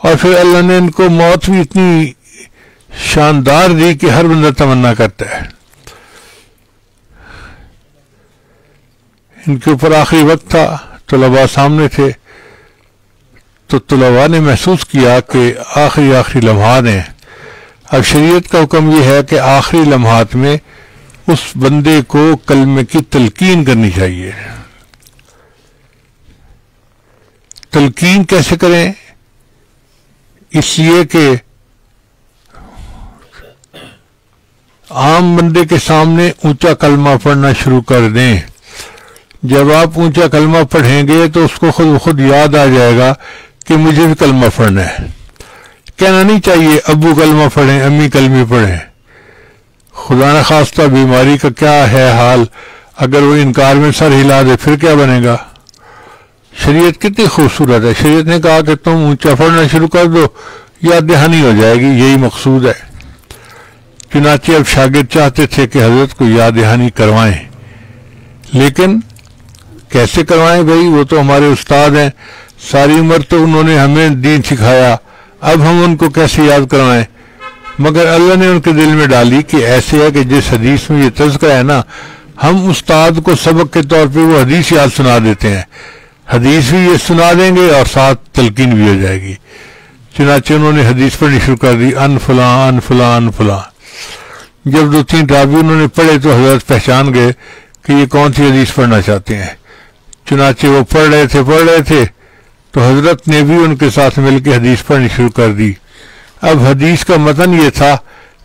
اور پھر اللہ نے ان کو موت بھی اتنی شاندار دی کہ ہر بندہ تمنا کرتا ہے. ان کے اوپر آخری وقت تھا, طلباء سامنے تھے, تو طلباء نے محسوس کیا کہ آخری لمحات ہیں. اب شریعت کا حکم یہ ہے کہ آخری لمحات میں اس بندے کو کلمے کی تلقین کرنی چاہیے. تلقین کیسے کریں؟ اس لیے کہ عام بندے کے سامنے اونچا کلمہ پڑھنا شروع کر دیں. جب آپ اونچا کلمہ پڑھیں گے تو اس کو خود بخود یاد آ جائے گا کہ مجھے بھی کلمہ پڑھنا ہے. کہنا نہیں چاہیے ابو کلمہ پڑھیں, امی کلمے پڑھیں. خدا نخواستہ بیماری کا کیا ہے حال, اگر وہ انکار میں سر ہلا دے پھر کیا بنے گا. شریعت کتنی خوبصورت ہے. شریعت نے کہا کہ تم اونچا پڑھنا شروع کر دو, یاد دہانی ہو جائے گی, یہی مقصود ہے. چنانچہ اب شاگرد چاہتے تھے کہ حضرت کو یاد دہانی کروائیں, لیکن کیسے کروائیں بھائی, وہ تو ہمارے استاد ہیں, ساری عمر تو انہوں نے ہمیں دین سکھایا, اب ہم ان کو کیسے یاد کروائیں. مگر اللہ نے ان کے دل میں ڈالی کہ ایسے ہے کہ جس حدیث میں یہ تذکرہ ہے نا, ہم استاد کو سبق کے طور پہ وہ حدیث یاد سنا دیتے ہیں, حدیث بھی یہ سنا دیں گے اور ساتھ تلقین بھی ہو جائے گی. چنانچہ انہوں نے حدیث پڑھنی شروع کر دی, ان فلاں ان فلاں ان فلاں. جب 2-3 راوی انہوں نے پڑھے تو حضرت پہچان گئے کہ یہ کون سی حدیث پڑھنا چاہتے ہیں. چنانچہ وہ پڑھ رہے تھے تو حضرت نے بھی ان کے ساتھ مل کے حدیث پڑھنی شروع کر دی. اب حدیث کا متن یہ تھا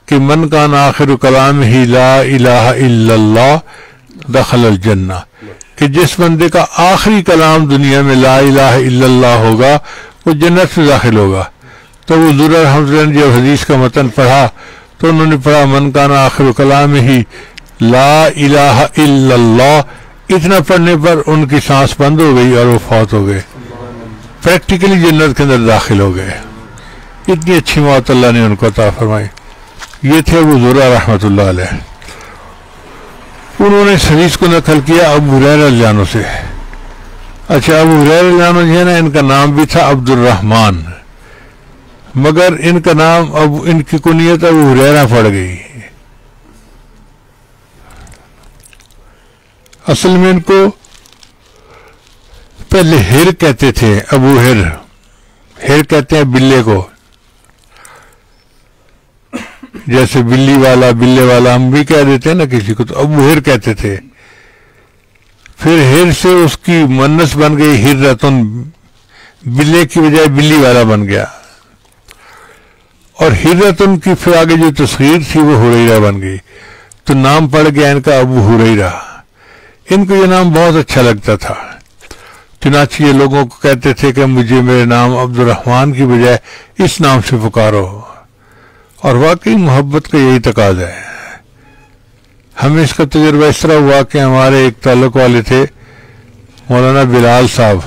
کہ من کان آخر کلام ہی لا الہ الا اللہ دخل الجنہ, کہ جس بندے کا آخری کلام دنیا میں لا الہ الا اللہ ہوگا وہ جنت میں داخل ہوگا. تو وہ حضور رحمۃ اللہ نے جب حدیث کا متن پڑھا تو انہوں نے پڑھا من کان آخر کلام ہی لا الہ الا اللہ. اتنا پڑھنے پر ان کی سانس بند ہو گئی اور وہ فوت ہو گئے, پریکٹیکلی جنت کے اندر داخل ہو گئے. اتنی اچھی موت اللہ نے ان کو عطا فرمائی. یہ تھے ابو زرع رحمۃ اللہ علیہ. انہوں نے اس حدیث کو نقل کیا ابو ہریرہ رضی اللہ عنہ سے. اچھا, ابو ہریرہ رضی اللہ عنہ جو ہے نا, ان کا نام بھی تھا عبد الرحمن, مگر ان کا نام ان کی کنیت ابو ہریرہ پڑ گئی. اصل میں ان کو پہلے ہر کہتے تھے, ابو ہر کہتے ہیں بلے کو, جیسے بلی والا بلے والا ہم بھی کہہ دیتے ہیں نا کسی کو, تو ابو ہر کہتے تھے. پھر ہر سے اس کی منس بن گئی ہررتن, بلے کی بجائے بلی والا بن گیا, اور ہررتن کی پھر آگے جو تصغیر تھی وہ ہریرہ بن گئی, تو نام پڑ گیا ان کا ابو ہریرہ. ان کو یہ نام بہت اچھا لگتا تھا. چنانچہ یہ لوگوں کو کہتے تھے کہ مجھے میرے نام عبد الرحمن کی بجائے اس نام سے پکارو, اور واقعی محبت کا یہی تقاضا ہے. ہمیں اس کا تجربہ اس طرح ہوا کہ ہمارے ایک تعلق والے تھے, مولانا بلال صاحب,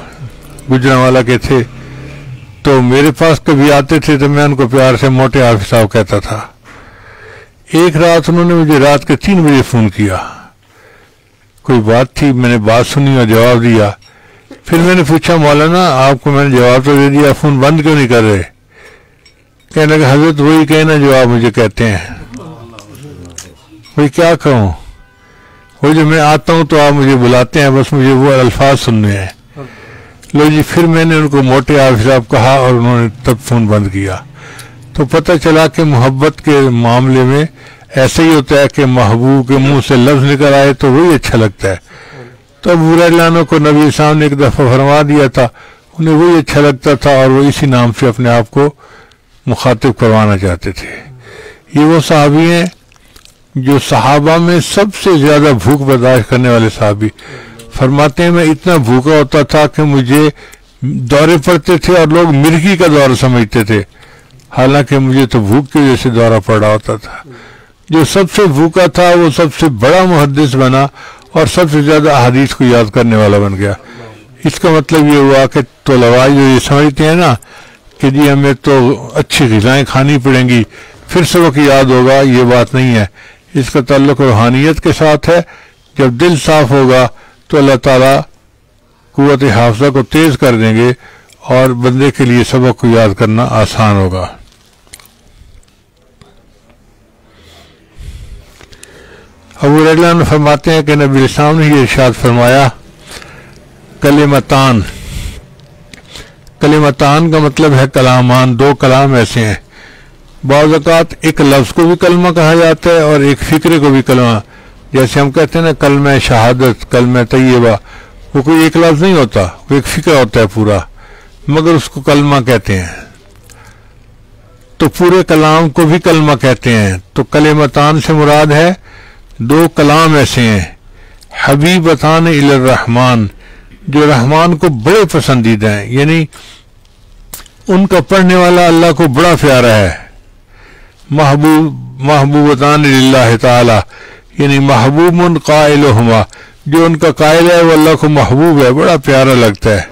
گجرانوالہ کے تھے. تو میرے پاس کبھی آتے تھے تو میں ان کو پیار سے موٹے حافظ صاحب کہتا تھا. ایک رات انہوں نے مجھے رات کے 3 بجے فون کیا, کوئی بات تھی, میں نے بات سنی اور جواب دیا. پھر میں نے پوچھا مولانا آپ کو میں نے جواب تو دے دیا, فون بند کیوں نہیں کر رہے؟ کہنے لگا حضرت وہی کہنا جو آپ مجھے کہتے ہیں. وہی کیا کہوں, وہ جو میں آتا ہوں تو آپ مجھے بلاتے ہیں, بس مجھے وہ الفاظ سننے ہیں. لو جی پھر میں نے ان کو موٹے آفس صاحب کہا اور انہوں نے تب فون بند کیا. تو پتہ چلا کہ محبت کے معاملے میں ایسے ہی ہوتا ہے کہ محبوب کے منہ سے لفظ نکل آئے تو وہی اچھا لگتا ہے. تو ابو ہریرہ کو نبی صاحب نے ایک دفعہ فرما دیا تھا, انہیں وہی اچھا لگتا تھا اور وہ اسی نام سے اپنے آپ کو مخاطب کروانا چاہتے تھے. یہ وہ صحابی ہیں جو صحابہ میں سب سے زیادہ بھوک برداشت کرنے والے صحابی. فرماتے ہیں میں اتنا بھوکا ہوتا تھا کہ مجھے دورے پڑتے تھے اور لوگ مرغی کا دورہ سمجھتے تھے, حالانکہ مجھے تو بھوک کی وجہ سے دورہ پڑ رہا ہوتا تھا. جو سب سے بھوکا تھا وہ سب سے بڑا محدث بنا اور سب سے زیادہ احادیث کو یاد کرنے والا بن گیا. اس کا مطلب یہ ہوا کہ طلباء جو یہ سمجھتے ہیں نا کہ جی ہمیں تو اچھی غذائیں کھانی پڑیں گی پھر سبق یاد ہوگا, یہ بات نہیں ہے. اس کا تعلق روحانیت کے ساتھ ہے. جب دل صاف ہوگا تو اللہ تعالیٰ قوت حافظہ کو تیز کر دیں گے اور بندے کے لیے سبق کو یاد کرنا آسان ہوگا. ابو ہریرہ نے فرماتے ہیں کہ نبی اسلام نے یہ ارشاد فرمایا کلمتان کا مطلب ہے کلامان. دو کلام ایسے ہیں, بعض اوقات ایک لفظ کو بھی کلمہ کہا جاتا ہے اور ایک فکرے کو بھی کلمہ. جیسے ہم کہتے ہیں نا کلمہ شہادت, کلمہ طیبہ, وہ کوئی ایک لفظ نہیں ہوتا, وہ ایک فکر ہوتا ہے پورا, مگر اس کو کلمہ کہتے ہیں. تو پورے کلام کو بھی کلمہ کہتے ہیں. تو کلمتان سے مراد ہے دو کلام ایسے ہیں حبیبتان الی الرحمن, جو رحمان کو بڑے پسندیدہ ہیں, یعنی ان کا پڑھنے والا اللہ کو بڑا پیارا ہے. محبوبتان للہ تعالی, یعنی محبوب قائلہما, جو ان کا قائل ہے وہ اللہ کو محبوب ہے, بڑا پیارا لگتا ہے.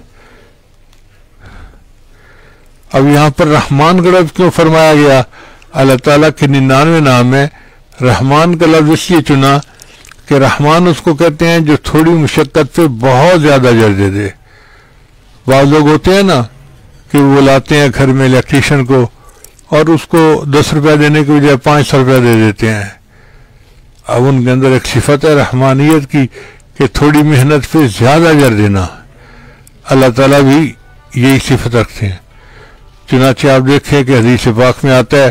اب یہاں پر رحمان کا لفظ کیوں فرمایا گیا؟ اللہ تعالیٰ کے 99 نام ہے, رحمان کا لفظ اس لیے چنا کہ رحمان اس کو کہتے ہیں جو تھوڑی مشقت پہ بہت زیادہ اجر دے دے. بعض لوگ ہوتے ہیں نا کہ وہ لاتے ہیں گھر میں الیکٹریشین کو اور اس کو 10 روپے دینے کی بجائے 500 روپے دے دیتے ہیں. اب ان کے اندر ایک صفت ہے رحمانیت کی کہ تھوڑی محنت پہ زیادہ اجر دینا. اللہ تعالیٰ بھی یہی صفت رکھتے ہیں. چنانچہ آپ دیکھیں کہ حدیث پاک میں آتا ہے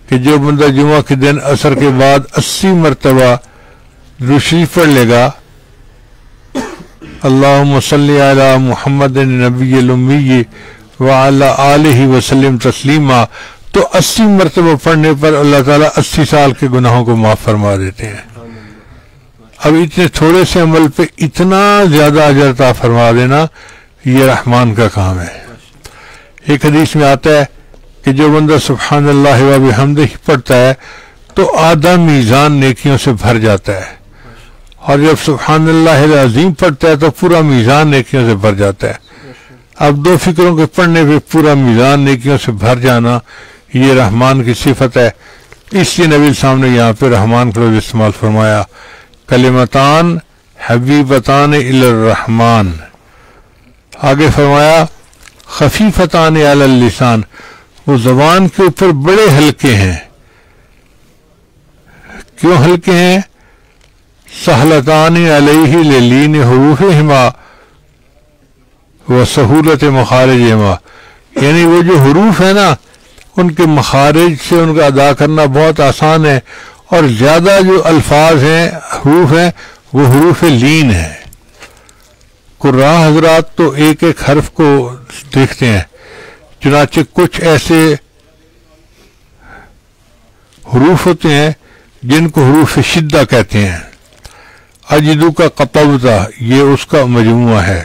کہ جو بندہ جمعہ کے دن عصر کے بعد 80 مرتبہ درود شریف پڑھ لے گا اللہم صلی علی محمد نبی الامی وعلی آلہ وسلم تسلیما, تو 80 مرتبہ پڑھنے پر اللہ تعالیٰ 80 سال کے گناہوں کو معاف فرما دیتے ہیں. اب اتنے تھوڑے سے عمل پہ اتنا زیادہ اجر عطا فرما دینا یہ رحمان کا کام ہے. ایک حدیث میں آتا ہے کہ جو بندہ سبحان اللہ و بحمدہ پڑھتا ہے تو آدھا میزان نیکیوں سے بھر جاتا ہے, اور جب سبحان اللہ العظیم پڑھتا ہے تو پورا میزان نیکیوں سے بھر جاتا ہے. اب دو فکروں کے پڑھنے پہ پورا میزان نیکیوں سے بھر جانا یہ رحمان کی صفت ہے. اس لیے نبی صاحب نے یہاں پہ رحمان کا لفظ استعمال فرمایا کلمتان حبیبتان الی الرحمن. آگے فرمایا خفیفتان علی اللسان, وہ زبان کے اوپر بڑے ہلکے ہیں. کیوں ہلکے ہیں؟ سہلتان علیہ للین حروفہما وسہولت مخارجہما, یعنی وہ جو حروف ہیں نا ان کے مخارج سے ان کا ادا کرنا بہت آسان ہے, اور زیادہ جو الفاظ ہیں حروف ہیں وہ حروف لین ہیں. قراء حضرات تو ایک ایک حرف کو دیکھتے ہیں, چنانچہ کچھ ایسے حروف ہوتے ہیں جن کو حروف شدہ کہتے ہیں. اجدو کا قطبتا یہ اس کا مجموعہ ہے.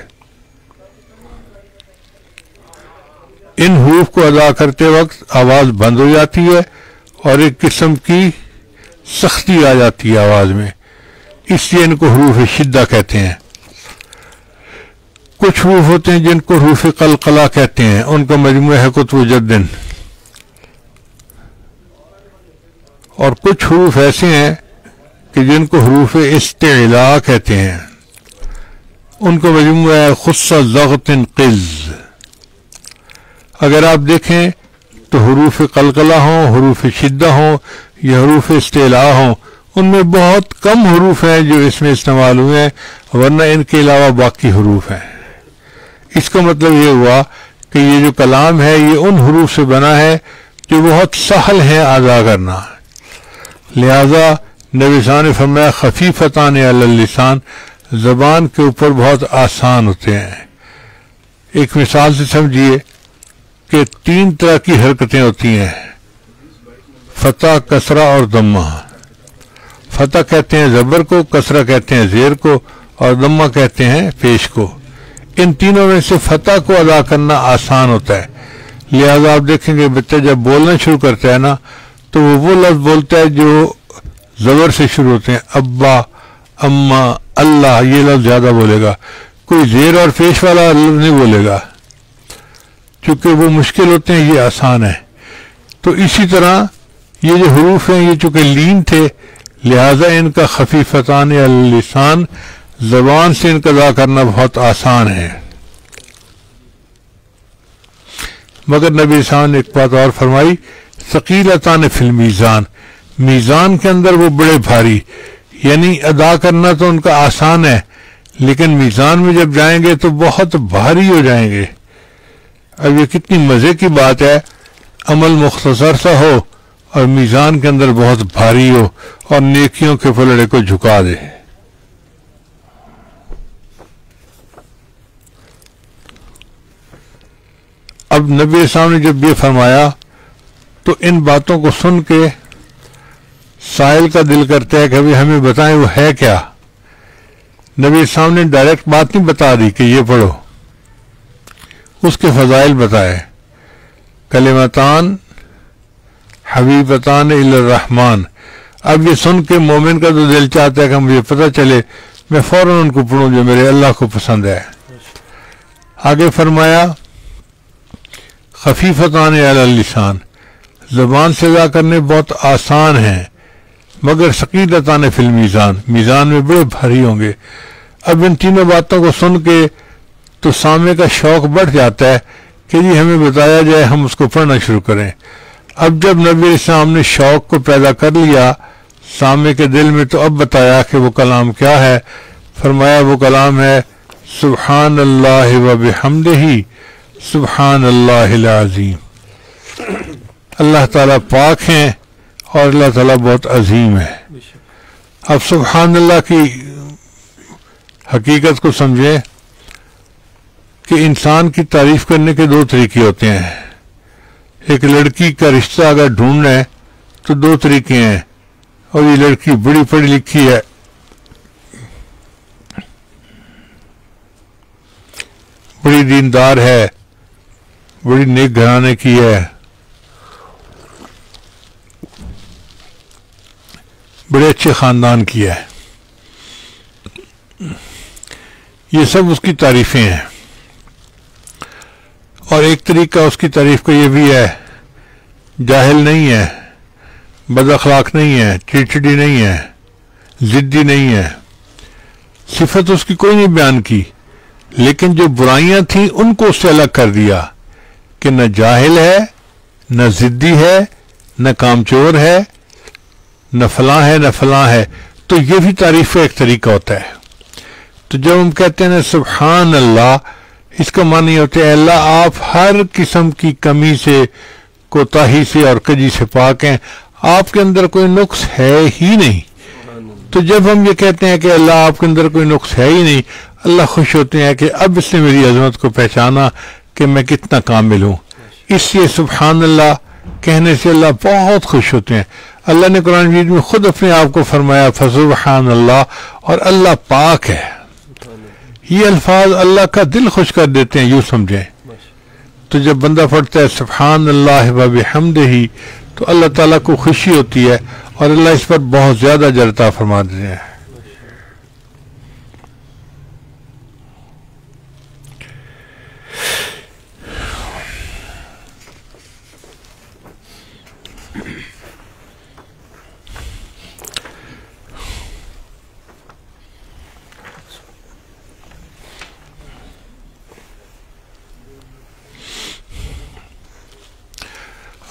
ان حروف کو ادا کرتے وقت آواز بند ہو جاتی ہے اور ایک قسم کی سختی آ جاتی ہے آواز میں, اس لیے ان کو حروف شدہ کہتے ہیں. کچھ حروف ہوتے ہیں جن کو حروف قلقلہ کہتے ہیں, ان کا مجموعہ ہے کتب جدن. اور کچھ حروف ایسے ہیں کہ جن کو حروف استعلاء کہتے ہیں, ان کا مجموعہ ہے خص ضغط قز. اگر آپ دیکھیں تو حروف قلقلہ ہوں, حروف شدہ ہوں یا حروف استعلاء ہوں, ان میں بہت کم حروف ہیں جو اس میں استعمال ہوئے ہیں, ورنہ ان کے علاوہ باقی حروف ہیں. اس کا مطلب یہ ہوا کہ یہ جو کلام ہے یہ ان حروف سے بنا ہے جو بہت سہل ہیں ادا کرنا، لہذا نبی صاحب نے فرمایا خفیفتان علی اللسان، زبان کے اوپر بہت آسان ہوتے ہیں۔ ایک مثال سے سمجھیے کہ 3 طرح کی حرکتیں ہوتی ہیں، فتح، کسرہ اور ضمہ۔ فتح کہتے ہیں زبر کو، کسرہ کہتے ہیں زیر کو، اور ضمہ کہتے ہیں پیش کو۔ ان تینوں میں سے فتح کو ادا کرنا آسان ہوتا ہے، لہذا آپ دیکھیں گے بچہ جب بولنا شروع کرتا ہے نا تو وہ لفظ بولتا ہے جو زبر سے شروع ہوتے ہیں، ابا، اما، اللہ، یہ لفظ زیادہ بولے گا، کوئی زیر اور پیش والا لفظ نہیں بولے گا، چونکہ وہ مشکل ہوتے ہیں، یہ آسان ہے۔ تو اسی طرح یہ جو حروف ہیں یہ چونکہ لین تھے، لہذا ان کا خفیفتان علی اللسان، زبان سے ان کا ادا کرنا بہت آسان ہے۔ مگر نبی صاحب نے ایک بات اور فرمائی، ثقیلتان فی المیزان، میزان کے اندر وہ بڑے بھاری، یعنی ادا کرنا تو ان کا آسان ہے لیکن میزان میں جب جائیں گے تو بہت بھاری ہو جائیں گے۔ اب یہ کتنی مزے کی بات ہے، عمل مختصر سا ہو اور میزان کے اندر بہت بھاری ہو اور نیکیوں کے پلڑے کو جھکا دے۔ اب نبی صاحب نے جب یہ فرمایا تو ان باتوں کو سن کے سائل کا دل کرتا ہے کہ ابھی ہمیں بتائیں وہ ہے کیا۔ نبی صاحب نے ڈائریکٹ بات نہیں بتا دی کہ یہ پڑھو، اس کے فضائل بتائے، کلمتان حبیبتان الی الرحمن۔ اب یہ سن کے مومن کا تو دل چاہتا ہے کہ مجھے پتہ چلے، میں فوراً ان کو پڑھوں جو میرے اللہ کو پسند ہے۔ آگے فرمایا خفیفتان علی اللسان، زبان سے ادا کرنے بہت آسان ہیں مگر ثقیلتان فی المیزان، میزان میں بڑے بھاری ہوں گے۔ اب ان تینوں باتوں کو سن کے تو سامع کا شوق بڑھ جاتا ہے کہ جی ہمیں بتایا جائے، ہم اس کو پڑھنا شروع کریں۔ اب جب نبی اسلام نے شوق کو پیدا کر لیا سامع کے دل میں تو اب بتایا کہ وہ کلام کیا ہے۔ فرمایا وہ کلام ہے سبحان اللہ و بحمدہ سبحان اللہ العظیم۔ اللہ تعالیٰ پاک ہیں اور اللہ تعالیٰ بہت عظیم ہے۔ اب سبحان اللہ کی حقیقت کو سمجھیں کہ انسان کی تعریف کرنے کے 2 طریقے ہوتے ہیں۔ ایک لڑکی کا رشتہ اگر ڈھونڈنا ہے تو 2 طریقے ہیں، اور یہ لڑکی بڑی پڑھی لکھی ہے، بڑی دیندار ہے، بڑی نیک گھرانے کی ہے، بڑے اچھے خاندان کی ہے، یہ سب اس کی تعریفیں ہیں۔ اور ایک طریقہ اس کی تعریف کا یہ بھی ہے، جاہل نہیں ہے، بد اخلاق نہیں ہے، چڑچڑی نہیں ہے، ضدی نہیں ہے، صفت اس کی کوئی نہیں بیان کی، لیکن جو برائیاں تھیں ان کو اس سے الگ کر دیا کہ نہ جاہل ہے، نہ ضدی ہے، نہ کامچور ہے، نہ فلاں ہے، نہ فلاں ہے۔ تو یہ بھی تعریف کا ایک طریقہ ہوتا ہے۔ تو جب ہم کہتے ہیں سبحان اللہ، اس کا معنی یہ ہوتا ہے اللہ آپ ہر قسم کی کمی سے، کوتاہی سے اور کجی سے پاک ہیں، آپ کے اندر کوئی نقص ہے ہی نہیں۔ تو جب ہم یہ کہتے ہیں کہ اللہ آپ کے اندر کوئی نقص ہے ہی نہیں، اللہ خوش ہوتے ہیں کہ اب اس نے میری عظمت کو پہچانا کہ میں کتنا کامل ہوں۔ اس لیے سبحان اللہ کہنے سے اللہ بہت خوش ہوتے ہیں۔ اللہ نے قرآن مجید میں خود اپنے آپ کو فرمایا فسبحان اللہ، اور اللہ پاک ہے۔ یہ الفاظ اللہ کا دل خوش کر دیتے ہیں، یوں سمجھیں۔ تو جب بندہ پڑھتا ہے سبحان اللہ و بحمدہ تو اللہ تعالیٰ کو خوشی ہوتی ہے اور اللہ اس پر بہت زیادہ اجر عطا فرما دیتے ہیں۔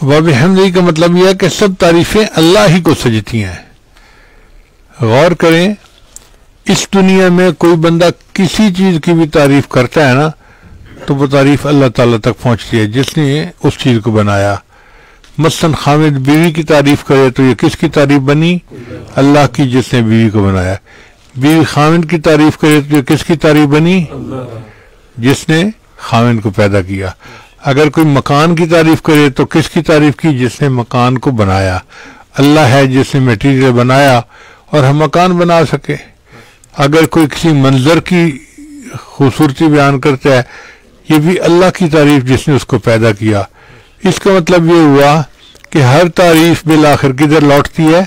وَبِحَمْدِهِ کا مطلب یہ ہے کہ سب تعریفیں اللہ ہی کو سجتی ہیں۔ غور کریں، اس دنیا میں کوئی بندہ کسی چیز کی بھی تعریف کرتا ہے نا تو وہ تعریف اللہ تعالیٰ تک پہنچتی ہے جس نے اس چیز کو بنایا. مثلاً خامد بیوی کی تعریف کرے تو یہ کس کی تعریف بنی؟ اللہ کی جس نے بیوی کو بنایا. بیوی خامد کی تعریف کرے تو یہ کس کی تعریف بنی؟ جس نے خامد کو پیدا کیا. اگر کوئی مکان کی تعریف کرے تو کس کی تعریف کی؟ جس نے مکان کو بنایا. اللہ ہے جس نے میٹیریل بنایا اور ہم مکان بنا سکے. اگر کوئی کسی منظر کی خوبصورتی بیان کرتا ہے یہ بھی اللہ کی تعریف جس نے اس کو پیدا کیا. اس کا مطلب یہ ہوا کہ ہر تعریف بالآخر کدھر لوٹتی ہے؟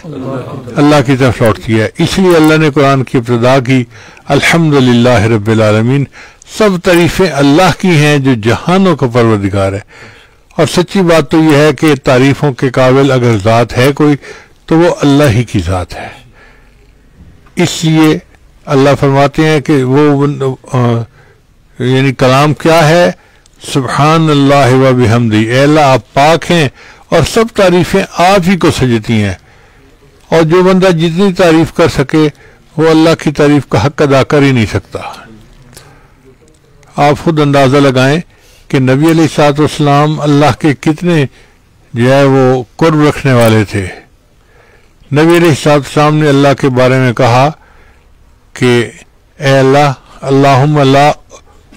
اللہ کی طرف لوٹتی ہے. اس لیے اللہ نے قرآن کی ابتدا کی الحمدللہ رب العالمین. سب تعریفیں اللہ کی ہیں جو جہانوں کا پروردگار ہے. اور سچی بات تو یہ ہے کہ تعریفوں کے قابل اگر ذات ہے کوئی تو وہ اللہ ہی کی ذات ہے. اس لیے اللہ فرماتے ہیں کہ وہ یعنی کلام کیا ہے؟ سبحان اللہ و بحمدی. اے اللہ آپ پاک ہیں اور سب تعریفیں آپ ہی کو سجتی ہیں. اور جو بندہ جتنی تعریف کر سکے وہ اللہ کی تعریف کا حق ادا کر ہی نہیں سکتا. آپ خود اندازہ لگائیں کہ نبی علیہ الصلوۃ والسلام اللہ کے کتنے جو ہے وہ قرب رکھنے والے تھے. نبی علیہ الصلوۃ والسلام نے اللہ کے بارے میں کہا کہ اے اللہ اللہم لا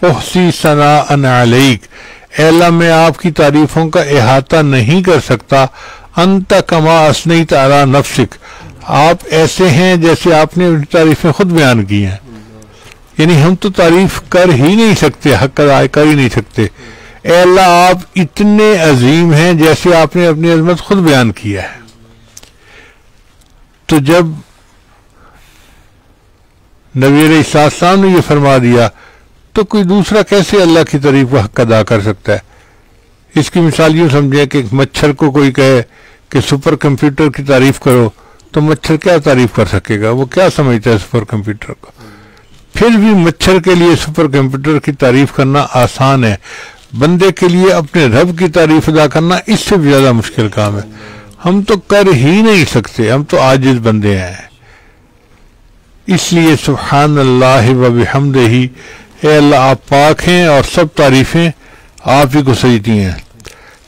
احصی ثناء علیک. اے اللہ میں آپ کی تعریفوں کا احاطہ نہیں کر سکتا. انت کما اثنیت علی نفسک. آپ ایسے ہیں جیسے آپ نے اپنی تعریفیں خود بیان کی ہیں. یعنی ہم تو تعریف کر ہی نہیں سکتے, حق ادا کر ہی نہیں سکتے. اے اللہ آپ اتنے عظیم ہیں جیسے آپ نے اپنی عظمت خود بیان کیا ہے. تو جب نبی علیہ السلام نے یہ فرما دیا تو کوئی دوسرا کیسے اللہ کی تعریف کا حق ادا کر سکتا ہے؟ اس کی مثال یوں سمجھیں کہ مچھر کو کوئی کہے کہ سپر کمپیوٹر کی تعریف کرو تو مچھر کیا تعریف کر سکے گا؟ وہ کیا سمجھتا ہے سپر کمپیوٹر کو؟ پھر بھی مچھر کے لیے سپر کمپیوٹر کی تعریف کرنا آسان ہے. بندے کے لیے اپنے رب کی تعریف ادا کرنا اس سے بھی زیادہ مشکل کام ہے. ہم تو کر ہی نہیں سکتے, ہم تو عاجز بندے ہیں. اس لیے سبحان اللہ و بحمدہ, اے اللہ آپ پاک ہیں اور سب تعریفیں آپ ہی کو سجتی ہیں.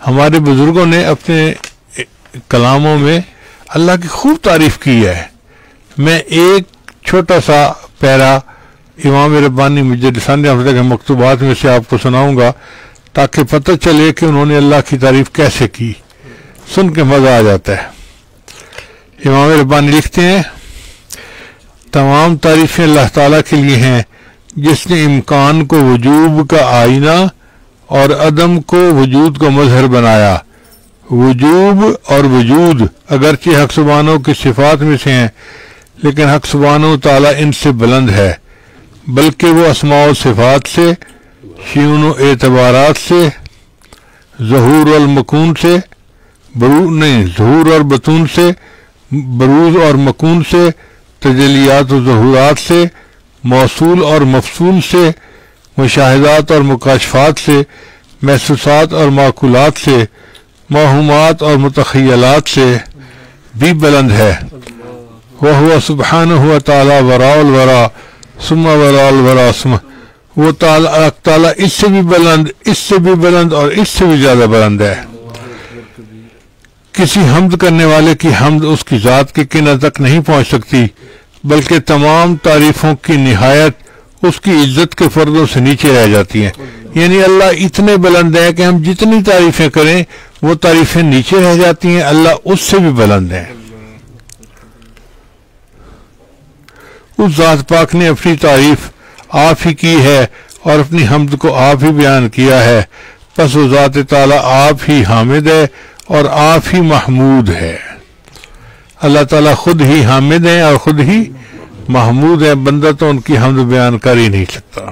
ہمارے بزرگوں نے اپنے کلاموں میں اللہ کی خوب تعریف کی ہے. میں ایک چھوٹا سا پیرا امام ربانی مجد ثانی رحمۃ اللہ کے مکتوبات میں سے آپ کو سناؤں گا تاکہ پتہ چلے کہ انہوں نے اللہ کی تعریف کیسے کی. سن کے مزہ آ جاتا ہے. امام ربانی لکھتے ہیں تمام تعریفیں اللہ تعالیٰ کے لیے ہیں جس نے امکان کو وجوب کا آئینہ اور عدم کو وجود کا مظہر بنایا. وجوب اور وجود اگرچہ حق سبحانہ کی صفات میں سے ہیں لیکن حق سبحانہ تعالیٰ ان سے بلند ہے, بلکہ وہ اسماء و صفات سے, شیون و اعتبارات سے, ظہور والمکون سے, ظہور اور بطون سے, بروز اور مکون سے, تجلیات و ظہورات سے, موصول اور مفصول سے, مشاہدات اور مکاشفات سے, محسوسات اور معقولات سے, موہومات اور متخیلات سے بھی بلند ہے. وَهُوَ سُبْحَانَهُ وَتَعَالَى وَرَاءُ الْوَرَى ثُمَّ وَرَاءُ الْوَرَى ثُمَّ. وہ تعالیٰ اس سے بھی بلند, اس سے بھی بلند اور اس سے بھی زیادہ بلند ہے. کسی حمد کرنے والے کی حمد اس کی ذات کے کنہ تک نہیں پہنچ سکتی, بلکہ تمام تعریفوں کی نہایت اس کی عزت کے پردوں سے نیچے رہ جاتی ہیں. یعنی اللہ اتنے بلند ہے کہ ہم جتنی تعریفیں کریں وہ تعریفیں نیچے رہ جاتی ہیں, اللہ اس سے بھی بلند ہے. اس ذات پاک نے اپنی تعریف آپ ہی کی ہے اور اپنی حمد کو آپ ہی بیان کیا ہے. پس وہ ذات تعالیٰ آپ ہی حامد ہے اور آپ ہی محمود ہے. اللہ تعالیٰ خود ہی حامد ہیں اور خود ہی محمود ہیں. بندہ تو ان کی حمد بیان کر ہی نہیں سکتا.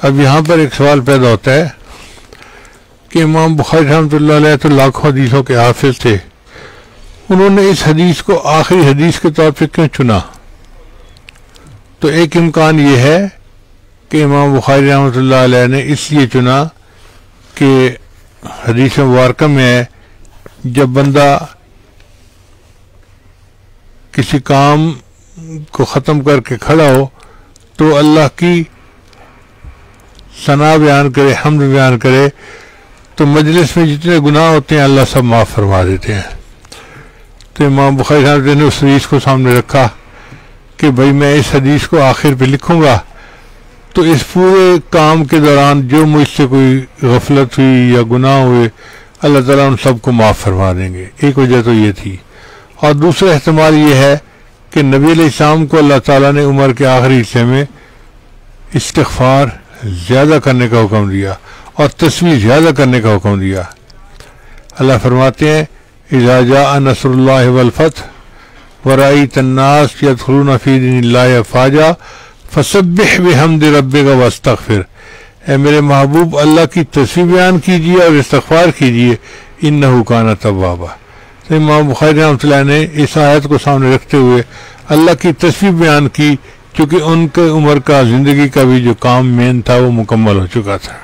اب یہاں پر ایک سوال پیدا ہوتا ہے کہ امام بخاری رحمۃ اللہ علیہ تو لاکھوں حدیثوں کے حافظ تھے، انہوں نے اس حدیث کو آخری حدیث کے طور پہ کیوں چنا؟ تو ایک امکان یہ ہے کہ امام بخاری رحمۃ اللہ علیہ نے اس لیے چنا کہ حدیث مبارکہ میں ہے جب بندہ کسی کام کو ختم کر کے کھڑا ہو تو اللہ کی ثنا بیان کرے، حمد بیان کرے، تو مجلس میں جتنے گناہ ہوتے ہیں اللہ سب معاف فرما دیتے ہیں۔ تو امام بخاری صاحب نے اس حدیث کو سامنے رکھا کہ بھائی میں اس حدیث کو آخر پہ لکھوں گا تو اس پورے کام کے دوران جو مجھ سے کوئی غفلت ہوئی یا گناہ ہوئے اللہ تعالیٰ ان سب کو معاف فرما دیں گے۔ ایک وجہ تو یہ تھی، اور دوسرا احتمال یہ ہے کہ نبی علیہ السلام کو اللہ تعالیٰ نے عمر کے آخری حصے میں استغفار زیادہ کرنے کا حکم دیا اور تسبیح زیادہ کرنے کا حکم دیا۔ اللہ فرماتے ہیں اذا جاء نصر اللہ والفتح ورأیت الناس یدخلون فی دین اللہ افواجا فسبح بحمد ربک واستغفر، اے میرے محبوب اللہ کی تسبیح بیان کیجیے اور استغفار کیجیے، انہ کان توابا۔ تو امام بخاری رحمۃ اللہ نے اس آیت کو سامنے رکھتے ہوئے اللہ کی تسبیح بیان کی، کیونکہ ان کے عمر کا زندگی کا بھی جو کام مین تھا وہ مکمل ہو چکا تھا۔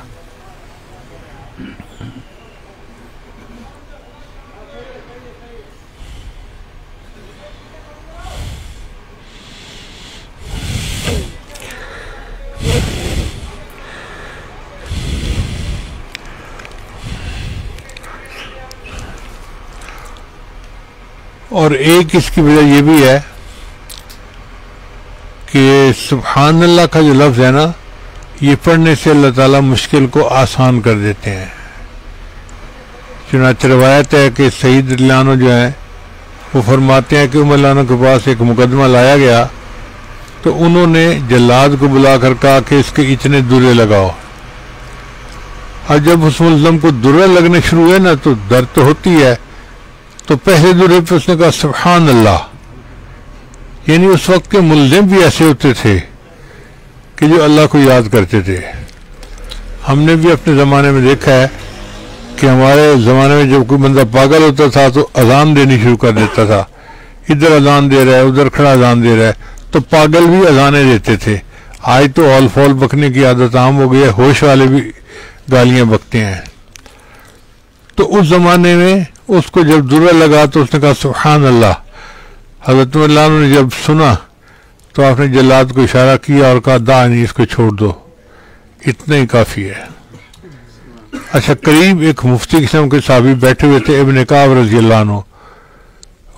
اور ایک اس کی وجہ یہ بھی ہے کہ سبحان اللہ کا جو لفظ ہے نا، یہ پڑھنے سے اللہ تعالیٰ مشکل کو آسان کر دیتے ہیں۔ چنانچہ روایت ہے کہ سعید رضی اللہ عنہ جو ہیں وہ فرماتے ہیں کہ عمر رضی اللہ عنہ کے پاس ایک مقدمہ لایا گیا تو انہوں نے جلاد کو بلا کر کہا کہ اس کے اتنے درے لگاؤ، اور جب اس ملزم کو درے لگنے شروع ہوئے نا تو درد تو ہوتی ہے، تو پہلے درے پہ اس نے کہا سبحان اللہ، یعنی اس وقت کے ملزم بھی ایسے ہوتے تھے کہ جو اللہ کو یاد کرتے تھے۔ ہم نے بھی اپنے زمانے میں دیکھا ہے کہ ہمارے زمانے میں جب کوئی بندہ پاگل ہوتا تھا تو اذان دینی شروع کر دیتا تھا، ادھر اذان دے رہا ہے ادھر کھڑا اذان دے رہا ہے، تو پاگل بھی اذانیں دیتے تھے۔ آج تو اول فول بکنے کی عادت عام ہو گئی ہے، ہوش والے بھی گالیاں بکتے ہیں۔ تو اس زمانے میں اس کو جب درہ لگا تو اس نے کہا سبحان اللہ۔ حضرت عمر رضی اللہ عنہ نے جب سنا تو آپ نے جلاد کو اشارہ کیا اور کہا دعنی، اس کو چھوڑ دو، اتنا ہی کافی ہے۔ اچھا، قریب ایک مفتی قسم کے صحابی بیٹھے ہوئے تھے ابن کعب رضی اللہ عنہ،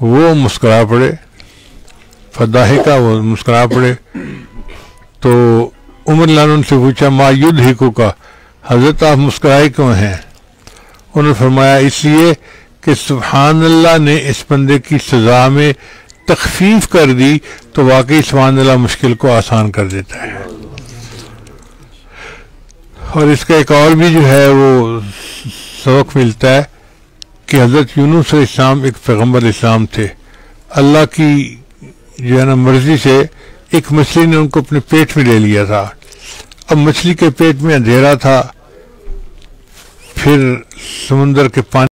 وہ مسکرا پڑے، فضاحکہ، وہ مسکرا پڑے۔ تو عمر رضی اللہ عنہ سے پوچھا ما یضحکک، حضرت آپ مسکرائے کیوں ہیں؟ انہوں نے فرمایا اس لیے کہ سبحان اللہ نے اس بندے کی سزا میں تخفیف کر دی، تو واقعی سبحان اللہ مشکل کو آسان کر دیتا ہے۔ اور اس کا ایک اور بھی جو ہے وہ سبق ملتا ہے کہ حضرت یونس علیہ السلام ایک پیغمبر اسلام تھے، اللہ کی جو ہے نا مرضی سے ایک مچھلی نے ان کو اپنے پیٹ میں لے لیا تھا۔ اب مچھلی کے پیٹ میں اندھیرا تھا، پھر سمندر کے پانی